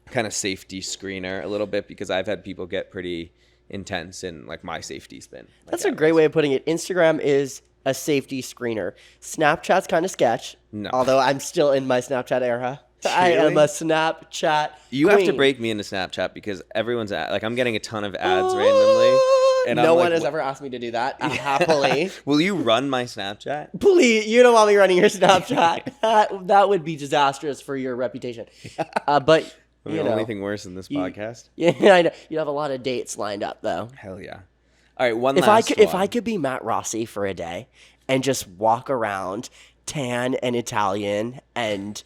kind of safety screener a little bit, because I've had people get pretty intense and like my safety's been. Like, that's a great way of putting it. Instagram is a safety screener. Snapchat's kind of sketch. No. Although I'm still in my Snapchat era. Really? I am a Snapchat You queen. have to break me into Snapchat because everyone's like, I'm getting a ton of ads randomly. And no one has ever asked me to do that. Happily. Will you run my Snapchat? Please, you don't want me running your Snapchat. That would be disastrous for your reputation. But the only thing worse than this podcast. Yeah, I know. You have a lot of dates lined up, though. Hell yeah! All right, If I could be Matt Rossi for a day and just walk around tan and Italian and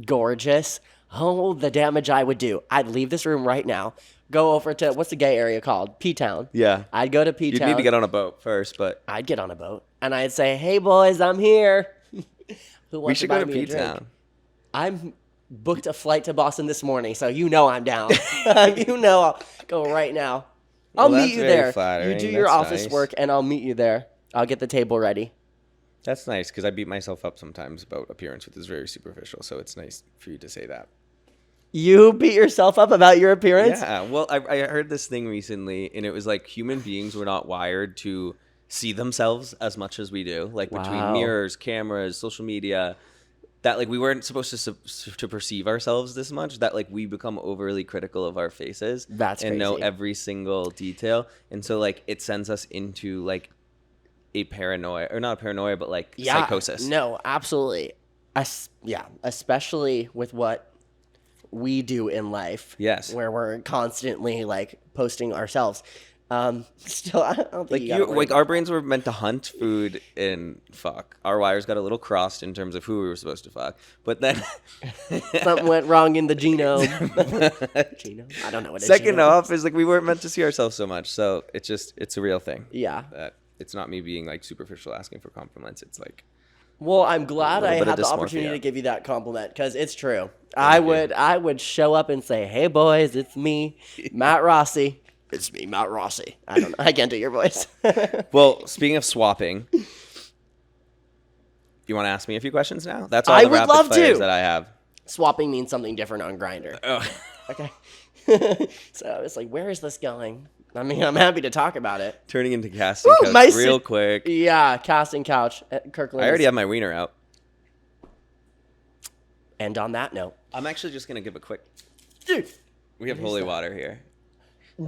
gorgeous, Oh, the damage I would do. I'd leave this room right now, go over to, what's the gay area called? P-Town. Yeah. I'd go to You'd P-Town. need to get on a boat first, but I'd get on a boat, and I'd say, hey, boys, I'm here. Who wants we should to buy go to me a drink? P-Town. I'm booked a flight to Boston this morning, so you know I'm down. You know I'll go right now. I'll Well, meet you that's very there. flattering. You do your That's office nice. work, and I'll meet you there. I'll get the table ready. That's nice because I beat myself up sometimes about appearance, which is very superficial. So it's nice for you to say that. You beat yourself up about your appearance? Yeah. Well, I heard this thing recently, and it was like human beings were not wired to see themselves as much as we do, like between Wow. mirrors, cameras, social media. That like we weren't supposed to perceive ourselves this much. That like we become overly critical of our faces. That's and know crazy. every single detail, and so like it sends us into like a paranoia, or not a paranoia, but like psychosis. No, absolutely. Yeah, especially with what we do in life. Yes. Where we're constantly like posting ourselves. Still, I don't think Like you gotta you, worry like about our brains were meant to hunt food and fuck. Our wires got a little crossed in terms of who we were supposed to fuck, but then something went wrong in the genome. Genome? I don't know what it is. second off is like we weren't meant to see ourselves so much. So it's a real thing. Yeah. That it's not me being like superficial asking for compliments. It's like Well, I'm glad I little bit had of the opportunity dysmorphia. to give you that compliment because it's true. Thank you. I would show up and say, "Hey boys, it's me, Matt Rossi." It's me, Matt Rossi. I don't know. I can't do your voice. well, speaking of swapping, you want to ask me a few questions now? That's all I the would rapid love fires to. that I have. Swapping means something different on Grindr. Oh. Okay. So it's like, where is this going? I mean, I'm happy to talk about it. Turning into casting Ooh, couch my real quick. Yeah, casting couch at Kirkland. I already have my wiener out. And on that note, I'm actually just gonna give a quick. dude, We have What is holy that? water here.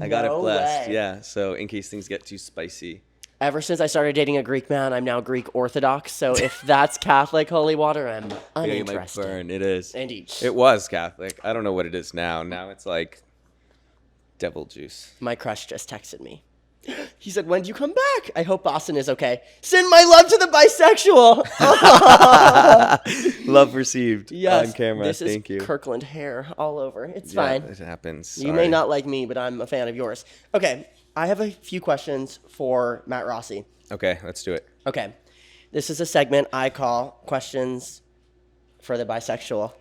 I got it No blessed. way. Yeah. So in case things get too spicy. ever since I started dating a Greek man, I'm now Greek Orthodox. So if that's Catholic holy water, I'm It might uninterested. burn. It is. Indeed. It was Catholic. I don't know what it is now. Now it's like devil juice. My crush just texted me. He said, "When do you come back? I hope Boston is okay. Send my love to the bisexual." Love received Yes, on camera. this Thank is you. Kirkland hair all over. It's Yeah, fine. it happens. You may Sorry. not like me, but I'm a fan of yours. Okay, I have a few questions for Matt Rossi. Okay, let's do it. Okay, this is a segment I call Questions for the Bisexual.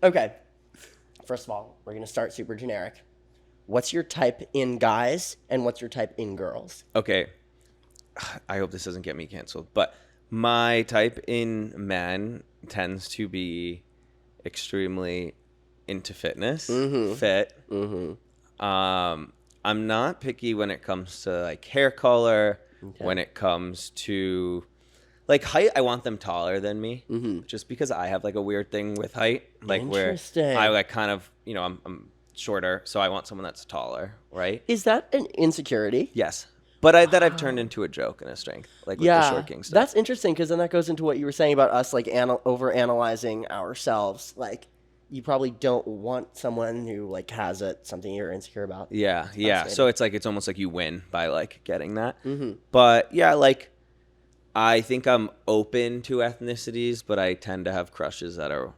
Okay, first of all, we're going to start super generic. What's your type in guys, and what's your type in girls? Okay. I hope this doesn't get me canceled, but my type in men tends to be extremely into fitness, fit. I'm not picky when it comes to like hair color, when it comes to like height. I want them taller than me, just because I have like a weird thing with height, like where Interesting. I like kind of, you know, I'm shorter, so I want someone that's taller, right? Is that an insecurity? Yes. But I've turned into a joke and a strength, like with the short king stuff. That's interesting because then that goes into what you were saying about us like over analyzing ourselves. Like you probably don't want someone who like has something you're insecure about. Yeah. Fascinating. So it's like it's almost like you win by like getting that. But yeah, like I think I'm open to ethnicities, but I tend to have crushes that are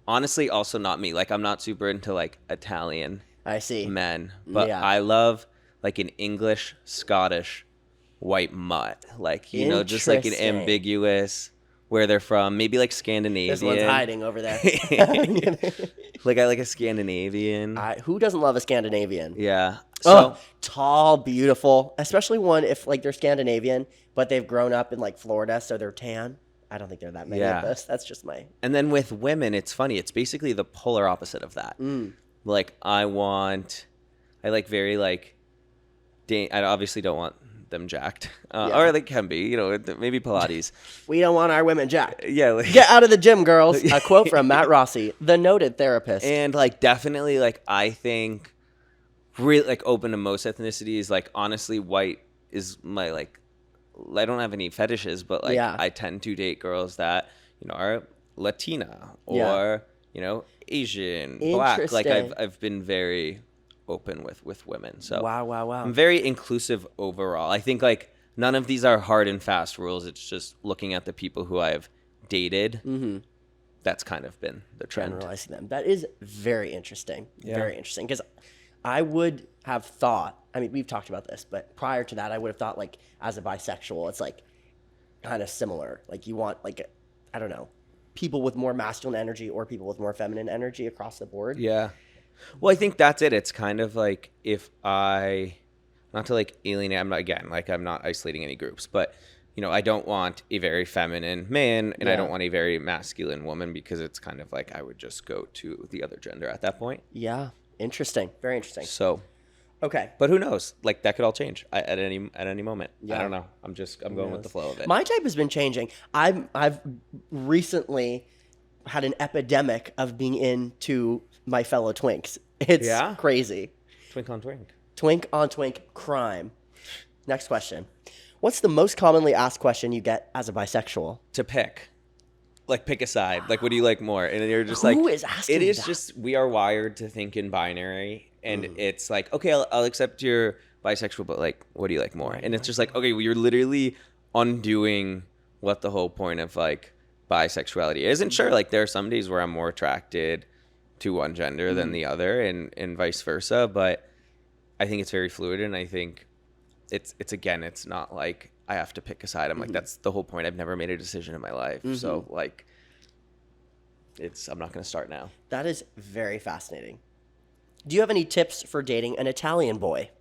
honestly also not me. Like I'm not super into like Italian I see. men, but Yeah. I love like an English, Scottish, white mutt. Like, you know, just like an Interesting. ambiguous where they're from, maybe like Scandinavian. This one's hiding over there. Like I like a Scandinavian. Who doesn't love a Scandinavian? Yeah. So Tall, beautiful, especially one if like they're Scandinavian, but they've grown up in like Florida, so they're tan. I don't think there are that many Yeah. of us. That's just my. and then with women, it's funny. It's basically the polar opposite of that. Like I like very like, I obviously don't want them jacked, or they can be, you know, maybe Pilates. We don't want our women jacked. Yeah, like, Get out of the gym, girls. A quote from Matt Rossi, the noted therapist. and like definitely like I think really like open to most ethnicities. Like honestly, white is my like. I don't have any fetishes, but like Yeah. I tend to date girls that, you know, are Latina or Yeah. you know, Asian, black. Like Interesting. I've been very open with women. So Wow. I'm very inclusive overall. I think like none of these are hard and fast rules. It's just looking at the people who I've dated that's kind of been the trend. Generalizing them. That is very interesting. Yeah. Very interesting. Because I would have thought, I mean, we've talked about this, but prior to that, I would have thought, like, as a bisexual, it's, like, kind of similar. Like, you want, like, I don't know, people with more masculine energy or people with more feminine energy across the board. Yeah. Well, I think that's it. It's kind of like not to like alienate, I'm not isolating any groups, but I don't want a very feminine man and I don't want a very masculine woman, because it's kind of like I would just go to the other gender at that point. Yeah. Interesting. Very interesting. So, okay. but who knows? Like, that could all change at any moment. Yeah. I don't know. I'm going with the flow of it. My type has been changing. I've recently had an epidemic of being into my fellow twinks. It's crazy. Twink on twink. Twink on twink crime. Next question. What's the most commonly asked question you get as a bisexual? To pick. Like, pick a side. Like, what do you like more? And you're just like... Who is asking that? It is just... We are wired to think in binary. And it's like, okay, I'll accept you're bisexual, but, like, what do you like more? And it's just like, okay, well, you're literally undoing what the whole point of, like, bisexuality is. And sure, like, there are some days where I'm more attracted to one gender than the other, and vice versa. But I think it's very fluid, and I think it's not like I have to pick a side. I'm like, that's the whole point. I've never made a decision in my life. So, like, I'm not going to start now. That is very fascinating. Do you have any tips for dating an Italian boy?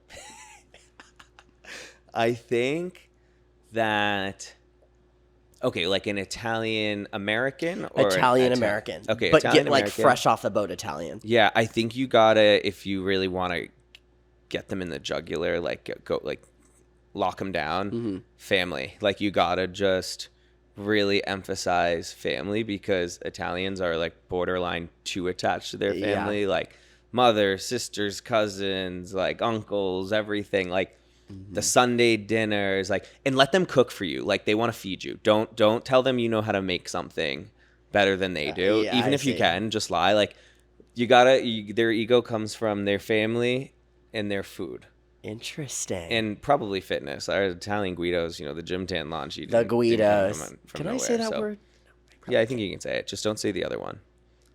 I think that... Okay, like an Italian American or Italian American. Okay, but Italian get like American. fresh off the boat Italian. Yeah, I think you gotta, if you really want to get them in the jugular, like go like lock them down. Family, like you gotta just really emphasize family, because Italians are like borderline too attached to their family, like mother, sisters, cousins, like uncles, everything, like. The Sunday dinners, like, and let them cook for you. Like, they want to feed you. Don't tell them you know how to make something better than they do. Even if you can, just lie. Like, their ego comes from their family and their food. Interesting. And probably fitness. Our Italian Guidos, the gym tan launch. The Guidos. Can I say that word? Yeah, I think you can say it. Just don't say the other one.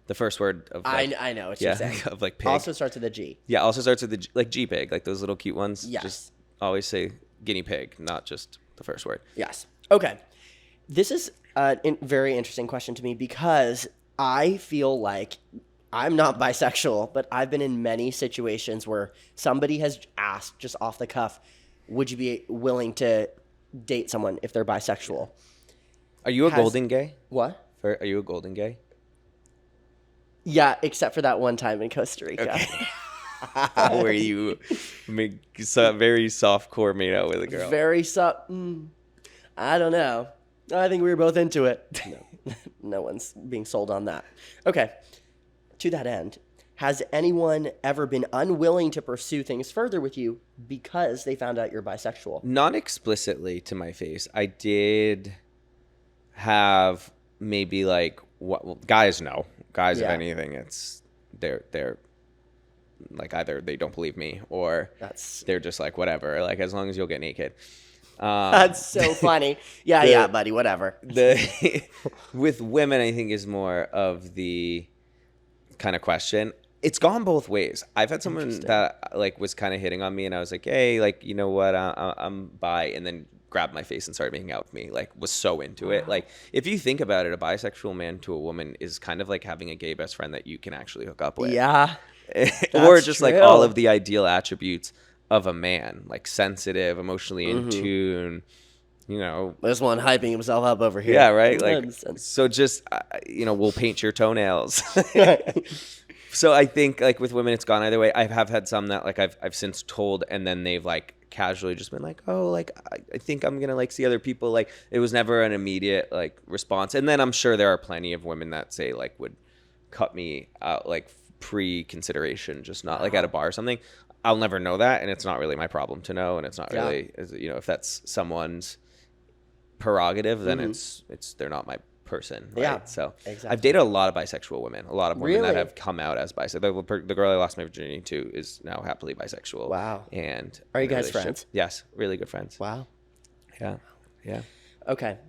The first word of like, I know what you're saying. Of like pig. Also starts with a G. Yeah, also starts with the G, like G-pig, like those little cute ones. Yes. Just always say guinea pig, not just the first word. Yes. Okay. This is a very interesting question to me, because I feel like I'm not bisexual, but I've been in many situations where somebody has asked just off the cuff, would you be willing to date someone if they're bisexual? Are you a golden gay? What? Are you a golden gay? Yeah, except for that one time in Costa Rica. Okay. Where you make some very soft core made out with a girl. Very soft. I don't know. I think we were both into it. No one's being sold on that. Okay. To that end, has anyone ever been unwilling to pursue things further with you because they found out you're bisexual? Not explicitly to my face. I did have maybe like well, guys know. Guys, if anything, it's they're like either they don't believe me or they're just like whatever. Like as long as you'll get naked. That's so funny. Yeah, buddy, whatever. With women, I think is more of the kind of question. It's gone both ways. I've had someone that like was kind of hitting on me, and I was like, hey, like you know what, I'm bi, and then grabbed my face and started making out with me. Like was so into it. Like if you think about it, a bisexual man to a woman is kind of like having a gay best friend that you can actually hook up with. Yeah, or just like all of the ideal attributes of a man, like sensitive, emotionally in tune, you know. There's one hyping himself up over here. Yeah, right? Like, so just, we'll paint your toenails. So I think like with women, it's gone either way. I have had some that like I've since told, and then they've like casually just been like, oh, like I think I'm going to like see other people. Like it was never an immediate like response. And then I'm sure there are plenty of women that say like would cut me out like pre-consideration, just not like at a bar or something. I'll never know that, and it's not really my problem to know, and it's not really, if that's someone's prerogative, then it's they're not my person, right? Yeah, so exactly. I've dated a lot of bisexual women, a lot of women Really? that have come out as bisexual. The girl I lost my virginity to is now happily bisexual. Wow. And Are you in a guys relationship. friends? Yes, really good friends. Wow. Yeah. Okay.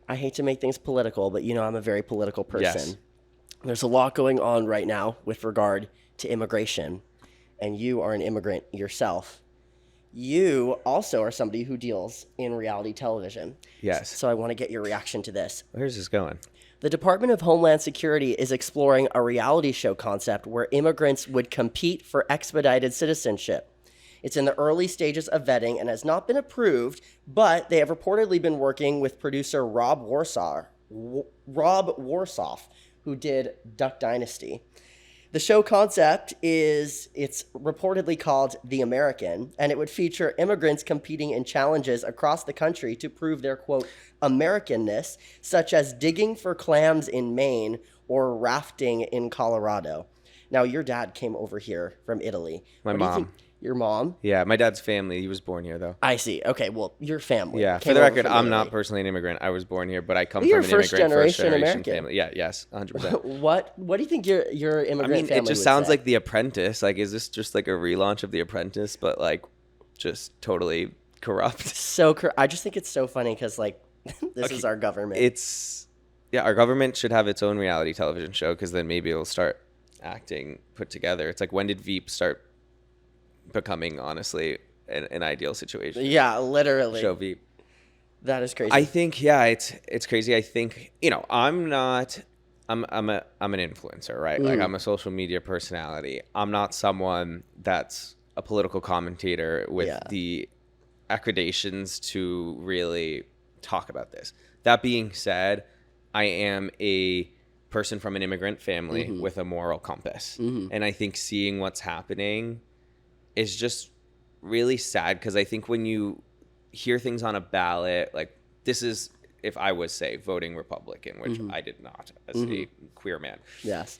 I hate to make things political, but I'm a very political person. Yes. There's a lot going on right now with regard to immigration, and you are an immigrant yourself. You also are somebody who deals in reality television. Yes. So I want to get your reaction to this. Where's this going? The Department of Homeland Security is exploring a reality show concept where immigrants would compete for expedited citizenship. It's in the early stages of vetting and has not been approved, but they have reportedly been working with producer Rob Warsaw, who did Duck Dynasty. The show concept it's reportedly called The American, and it would feature immigrants competing in challenges across the country to prove their, quote, Americanness, such as digging for clams in Maine or rafting in Colorado. Now, your dad came over here from Italy. My mom. Your mom? Yeah, my dad's family. He was born here, though. I see. Okay, well, your family. Yeah, for the record, I'm not personally an immigrant. I was born here, but I come from an first generation American family. Yeah, yes, 100%. What do you think your immigrant family it just sounds like The Apprentice. Like, is this just like a relaunch of The Apprentice, but like just totally corrupt? I just think it's so funny because like this is our government. Our government should have its own reality television show because then maybe it'll start acting put together. It's like, when did Veep start becoming, honestly, an ideal situation? Yeah, literally. Show Veep. That is crazy. I think, yeah, it's crazy. I think, I'm an influencer, right? Like, I'm a social media personality. I'm not someone that's a political commentator with the accreditations to really talk about this. That being said, I am a person from an immigrant family with a moral compass. And I think seeing what's happening is just really sad, because I think when you hear things on a ballot, like, this is, if I was, say, voting Republican, which I did not as a queer man. Yes.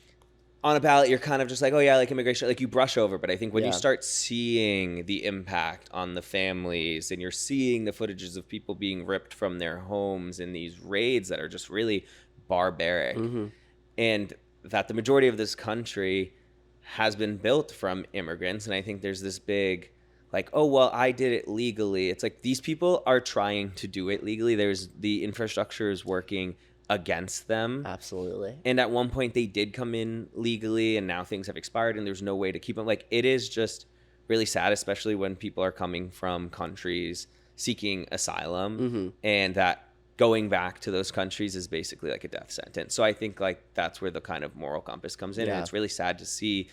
On a ballot, you're kind of just like, oh yeah, like immigration, like you brush over. But I think when you start seeing the impact on the families, and you're seeing the footages of people being ripped from their homes in these raids that are just really barbaric, and that the majority of this country has been built from immigrants. And I think there's this big, like, oh, well, I did it legally. It's like, these people are trying to do it legally. The infrastructure is working against them. Absolutely. And at one point they did come in legally, and now things have expired and there's no way to keep them. Like, it is just really sad, especially when people are coming from countries seeking asylum, and that going back to those countries is basically like a death sentence. So I think, like, that's where the kind of moral compass comes in. And it's really sad to see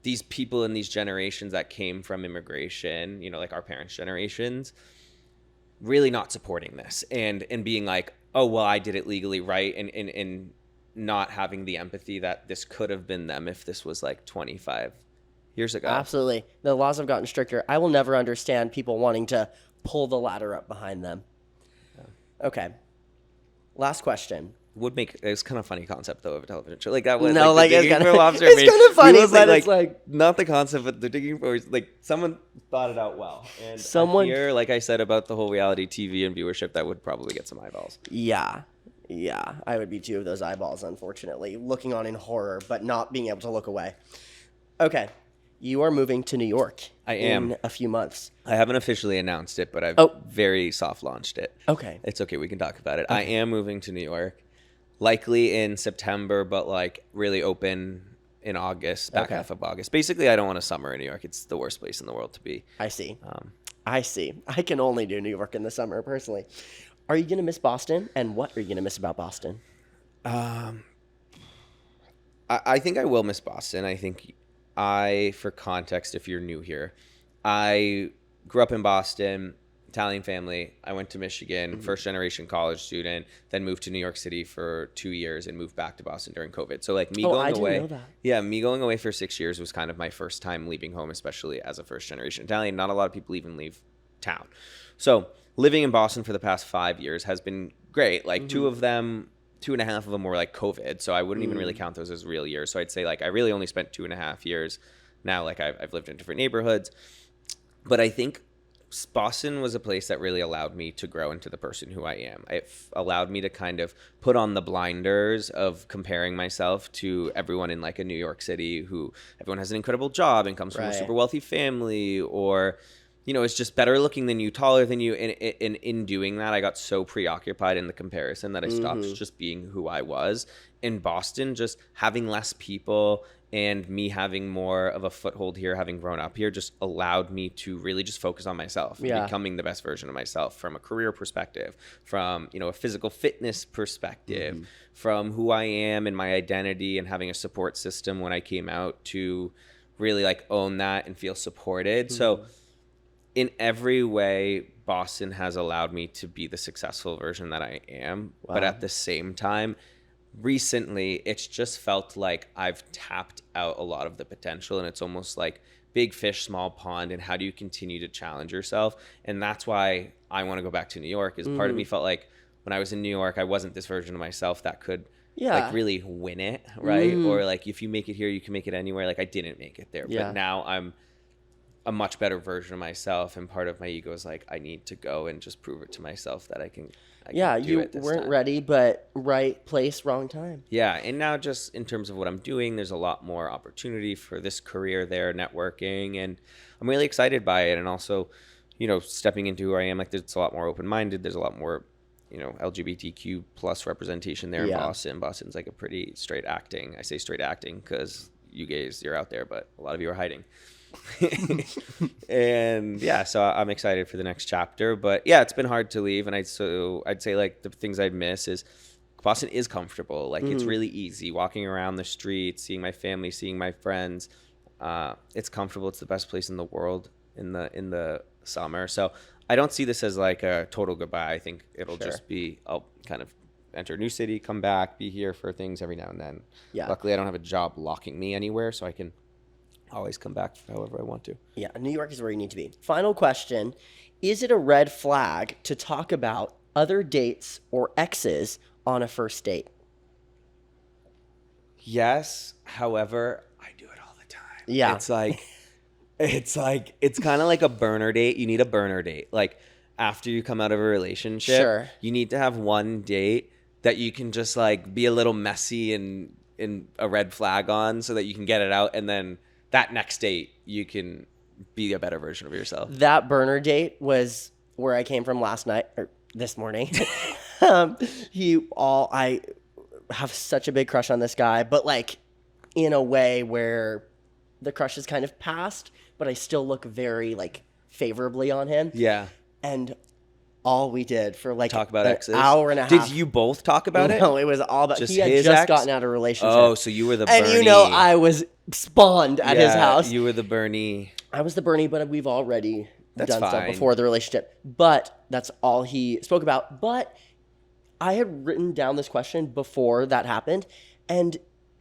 these people in these generations that came from immigration, like our parents' generations, really not supporting this and being like, oh, well, I did it legally, right? And not having the empathy that this could have been them if this was like 25 years ago. Absolutely. The laws have gotten stricter. I will never understand people wanting to pull the ladder up behind them. Okay. Last question. It's kind of a funny concept though of a television show. Like that was no, like it's kind of funny, but it's like not the concept, but the digging for, like, someone thought it out well. And here, like I said about the whole reality TV and viewership, that would probably get some eyeballs. Yeah, I would be two of those eyeballs, unfortunately, looking on in horror, but not being able to look away. Okay. You are moving to New York. I am. In a few months. I haven't officially announced it, but I've very soft launched it. Okay. It's okay. We can talk about it. Okay. I am moving to New York, likely in September, but like really open in August, back half of August. Basically, I don't want a summer in New York. It's the worst place in the world to be. I see. I can only do New York in the summer, personally. Are you going to miss Boston? And what are you going to miss about Boston? I think I will miss Boston. I think for context, if you're new here, I grew up in Boston, Italian family. I went to Michigan, first generation college student, then moved to New York City for 2 years and moved back to Boston during COVID. So like me going away, me going away for 6 years was kind of my first time leaving home, especially as a first generation Italian. Not a lot of people even leave town. So living in Boston for the past 5 years has been great. Like 2.5 of them were like COVID. So I wouldn't even really count those as real years. So I'd say like I really only spent 2.5 years now. Like I've lived in different neighborhoods, but I think Boston was a place that really allowed me to grow into the person who I am. It allowed me to kind of put on the blinders of comparing myself to everyone in like a New York City who everyone has an incredible job and comes from a super wealthy family, or is just better looking than you, taller than you. And in doing that, I got so preoccupied in the comparison that I stopped just being who I was. In Boston, just having less people and me having more of a foothold here, having grown up here, just allowed me to really just focus on myself, becoming the best version of myself from a career perspective, from, a physical fitness perspective, from who I am and my identity, and having a support system when I came out to really like own that and feel supported. So in every way, Boston has allowed me to be the successful version that I am. Wow. But at the same time, recently, it's just felt like I've tapped out a lot of the potential, and it's almost like big fish, small pond. And how do you continue to challenge yourself? And that's why I want to go back to New York. Is part of me felt like when I was in New York, I wasn't this version of myself that could like really win it, right? Or like if you make it here, you can make it anywhere. Like I didn't make it there, but now I'm a much better version of myself, and part of my ego is like I need to go and just prove it to myself that I can. You weren't ready, but right place, wrong time. Yeah, and now just in terms of what I'm doing, there's a lot more opportunity for this career there, networking, and I'm really excited by it. And also, stepping into who I am, like there's a lot more open-minded. There's a lot more, LGBTQ plus representation there in Boston. Boston's like a pretty straight acting. I say straight acting because you gays, you're out there, but a lot of you are hiding. And so I'm excited for the next chapter. But it's been hard to leave, and I'd say like the things I'd miss is Boston is comfortable. Like it's really easy walking around the streets, seeing my family, seeing my friends. It's comfortable. It's the best place in the world in the summer. So I don't see this as like a total goodbye. I think it'll just be I'll kind of enter a new city, come back, be here for things every now and then. Luckily, I don't have a job locking me anywhere, so I can always come back however I want to. Yeah, New York is where you need to be. Final question. Is it a red flag to talk about other dates or exes on a first date? Yes. However, I do it all the time. Yeah. It's kind of like a burner date. You need a burner date. Like after you come out of a relationship, you need to have one date that you can just like be a little messy and a red flag on so that you can get it out, and then that next date, you can be a better version of yourself. That burner date was where I came from last night, or this morning. I have such a big crush on this guy, but like in a way where the crush is kind of past, but I still look very like favorably on him. Yeah. And all we did for like talk about exes. Hour and a half. Did you both talk about it? No, it was all about he had just ex? gotten out of a relationship. Oh, so you were the Bernie. And I was spawned at his house. You were the Bernie. I was the Bernie, but we've already done fine. stuff before the relationship. But that's all he spoke about. But I had written down this question before that happened, and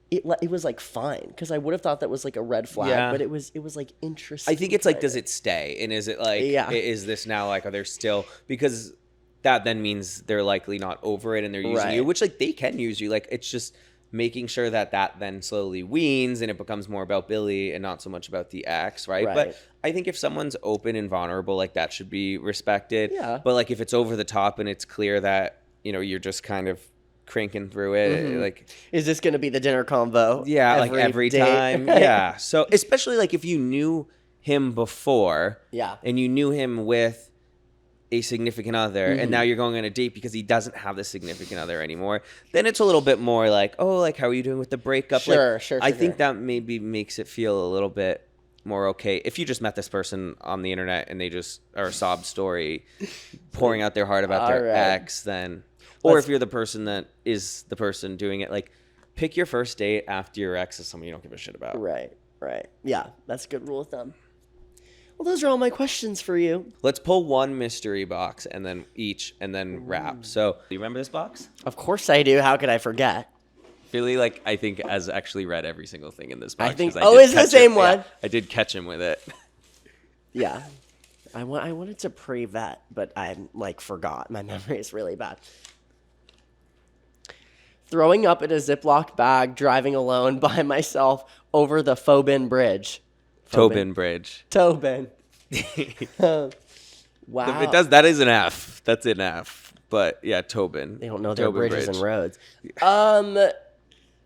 it was like fine, because I would have thought that was like a red flag, but it was like interesting. I think it's like, does it stay? And is it like, is this now like, are there still, because that then means they're likely not over it and they're using you, which like they can use you. Like it's just making sure that then slowly weans and it becomes more about Billy and not so much about the ex, right? But I think if someone's open and vulnerable, like that should be respected. Yeah. But like if it's over the top and it's clear that, you're just kind of cranking through it, like, is this going to be the dinner convo? Yeah, like every time. Yeah. So especially like if you knew him before, and you knew him with a significant other, and now you're going on a date because he doesn't have the significant other anymore, then it's a little bit more like, oh, like how are you doing with the breakup? Sure. I think that maybe makes it feel a little bit more okay. If you just met this person on the internet and they just are a sob story pouring out their heart about their ex, then, or if you're the person that is the person doing it, like pick your first date after your ex is someone you don't give a shit about. Right. Yeah, that's a good rule of thumb. Well, those are all my questions for you. Let's pull one mystery box and then wrap. So, do you remember this box? Of course I do. How could I forget? Philly, I think, has actually read every single thing in this box. I think. It's the same one. Yeah, I did catch him with it. Yeah. I wanted to pre-vet, but I forgot. My memory is really bad. Throwing up in a Ziploc bag, driving alone by myself over the Tobin Bridge. Tobin Bridge. Tobin. Wow. It does. That is an F. That's an F. But yeah, Tobin. They don't know their bridges and roads.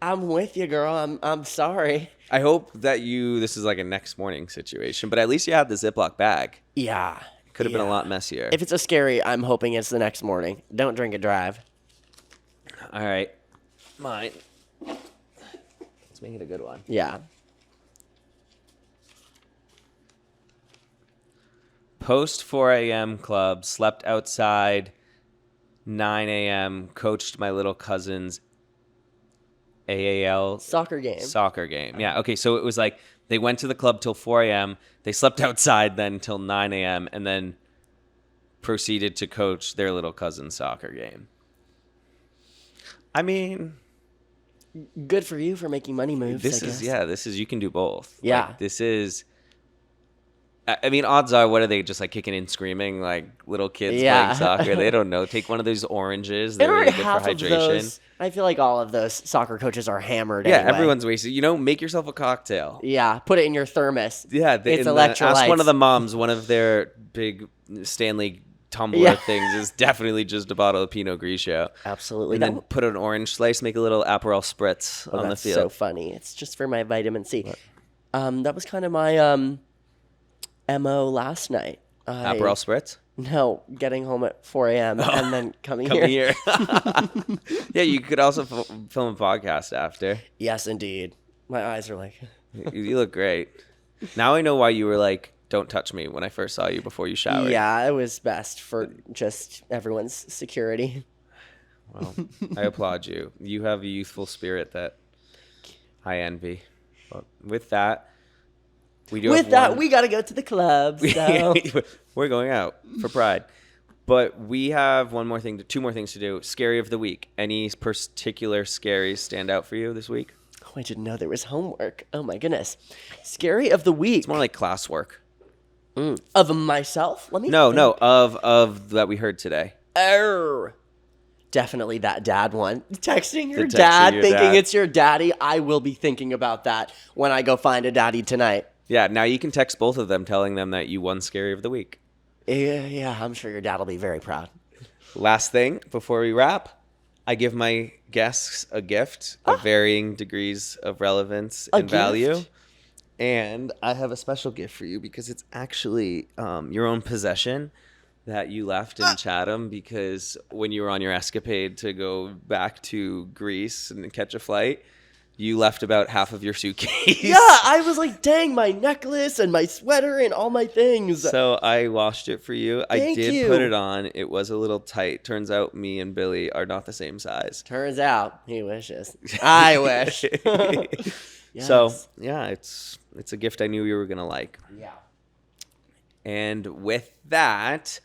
I'm with you, girl. I'm sorry. I hope that this is like a next morning situation, but at least you had the Ziploc bag. Yeah. Could have been a lot messier. If it's a scary, I'm hoping it's the next morning. Don't drink and drive. All right. Mine. Let's make it a good one. Yeah. Post 4 a.m. club, slept outside 9 a.m., coached my little cousin's AAL Soccer game. Yeah, okay, so it was like they went to the club till 4 a.m., they slept outside then till 9 a.m., and then proceeded to coach their little cousin's soccer game. I mean, good for you for making money moves. This is you can do both. Yeah. Like, this is. I mean, odds are, what are they, just like kicking and screaming like little kids playing soccer? They don't know. Take one of those oranges. They're really good for hydration. I feel like all of those soccer coaches are hammered. Yeah, anyway. Everyone's wasted. Make yourself a cocktail. Yeah, put it in your thermos. Yeah, it's electrolytes. Ask one of the moms. One of their big Stanley tumbler things is definitely just a bottle of Pinot Grigio. Absolutely. And then put an orange slice, make a little Aperol spritz on the field. That's so funny. It's just for my vitamin C. What? That was kind of my MO last night. Aperol spritz? No, getting home at 4 a.m. and then coming here. Yeah, you could also film a podcast after. Yes, indeed. My eyes are like... You look great. Now I know why you were like, don't touch me when I first saw you before you showered. Yeah, it was best for just everyone's security. Well, I applaud you. You have a youthful spirit that I envy. But with that, we got to go to the club. So. We're going out for Pride. But we have two more things to do. Scary of the week. Any particular scaries stand out for you this week? Oh, I didn't know there was homework. Oh my goodness. Scary of the week. It's more like classwork. Of myself? Let me No, of that we heard today. Definitely that dad one. Texting your dad, thinking it's your daddy. I will be thinking about that when I go find a daddy tonight. Yeah, now you can text both of them telling them that you won Scary of the Week. Yeah, I'm sure your dad will be very proud. Last thing before we wrap, I give my guests a gift of varying degrees of relevance and value. And I have a special gift for you because it's actually your own possession that you left in Chatham because when you were on your escapade to go back to Greece and catch a flight, you left about half of your suitcase. Yeah, I was like, dang, my necklace and my sweater and all my things. So I washed it for you. Thank you. Put it on. It was a little tight. Turns out me and Billy are not the same size. Turns out he wishes. I wish. Yes. So, yeah, it's a gift I knew you were going to like. Yeah. And with that,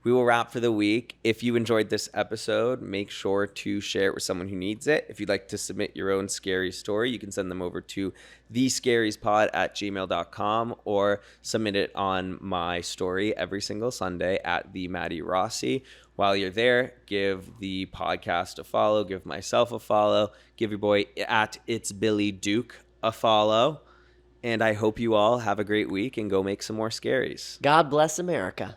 we will wrap for the week. If you enjoyed this episode, make sure to share it with someone who needs it. If you'd like to submit your own scary story, you can send them over to thescariespod@gmail.com or submit it on my story every single Sunday at the Matty Rossi. While you're there, give the podcast a follow, give myself a follow, give your boy at It's Billy Duke a follow. And I hope you all have a great week and go make some more scaries. God bless America.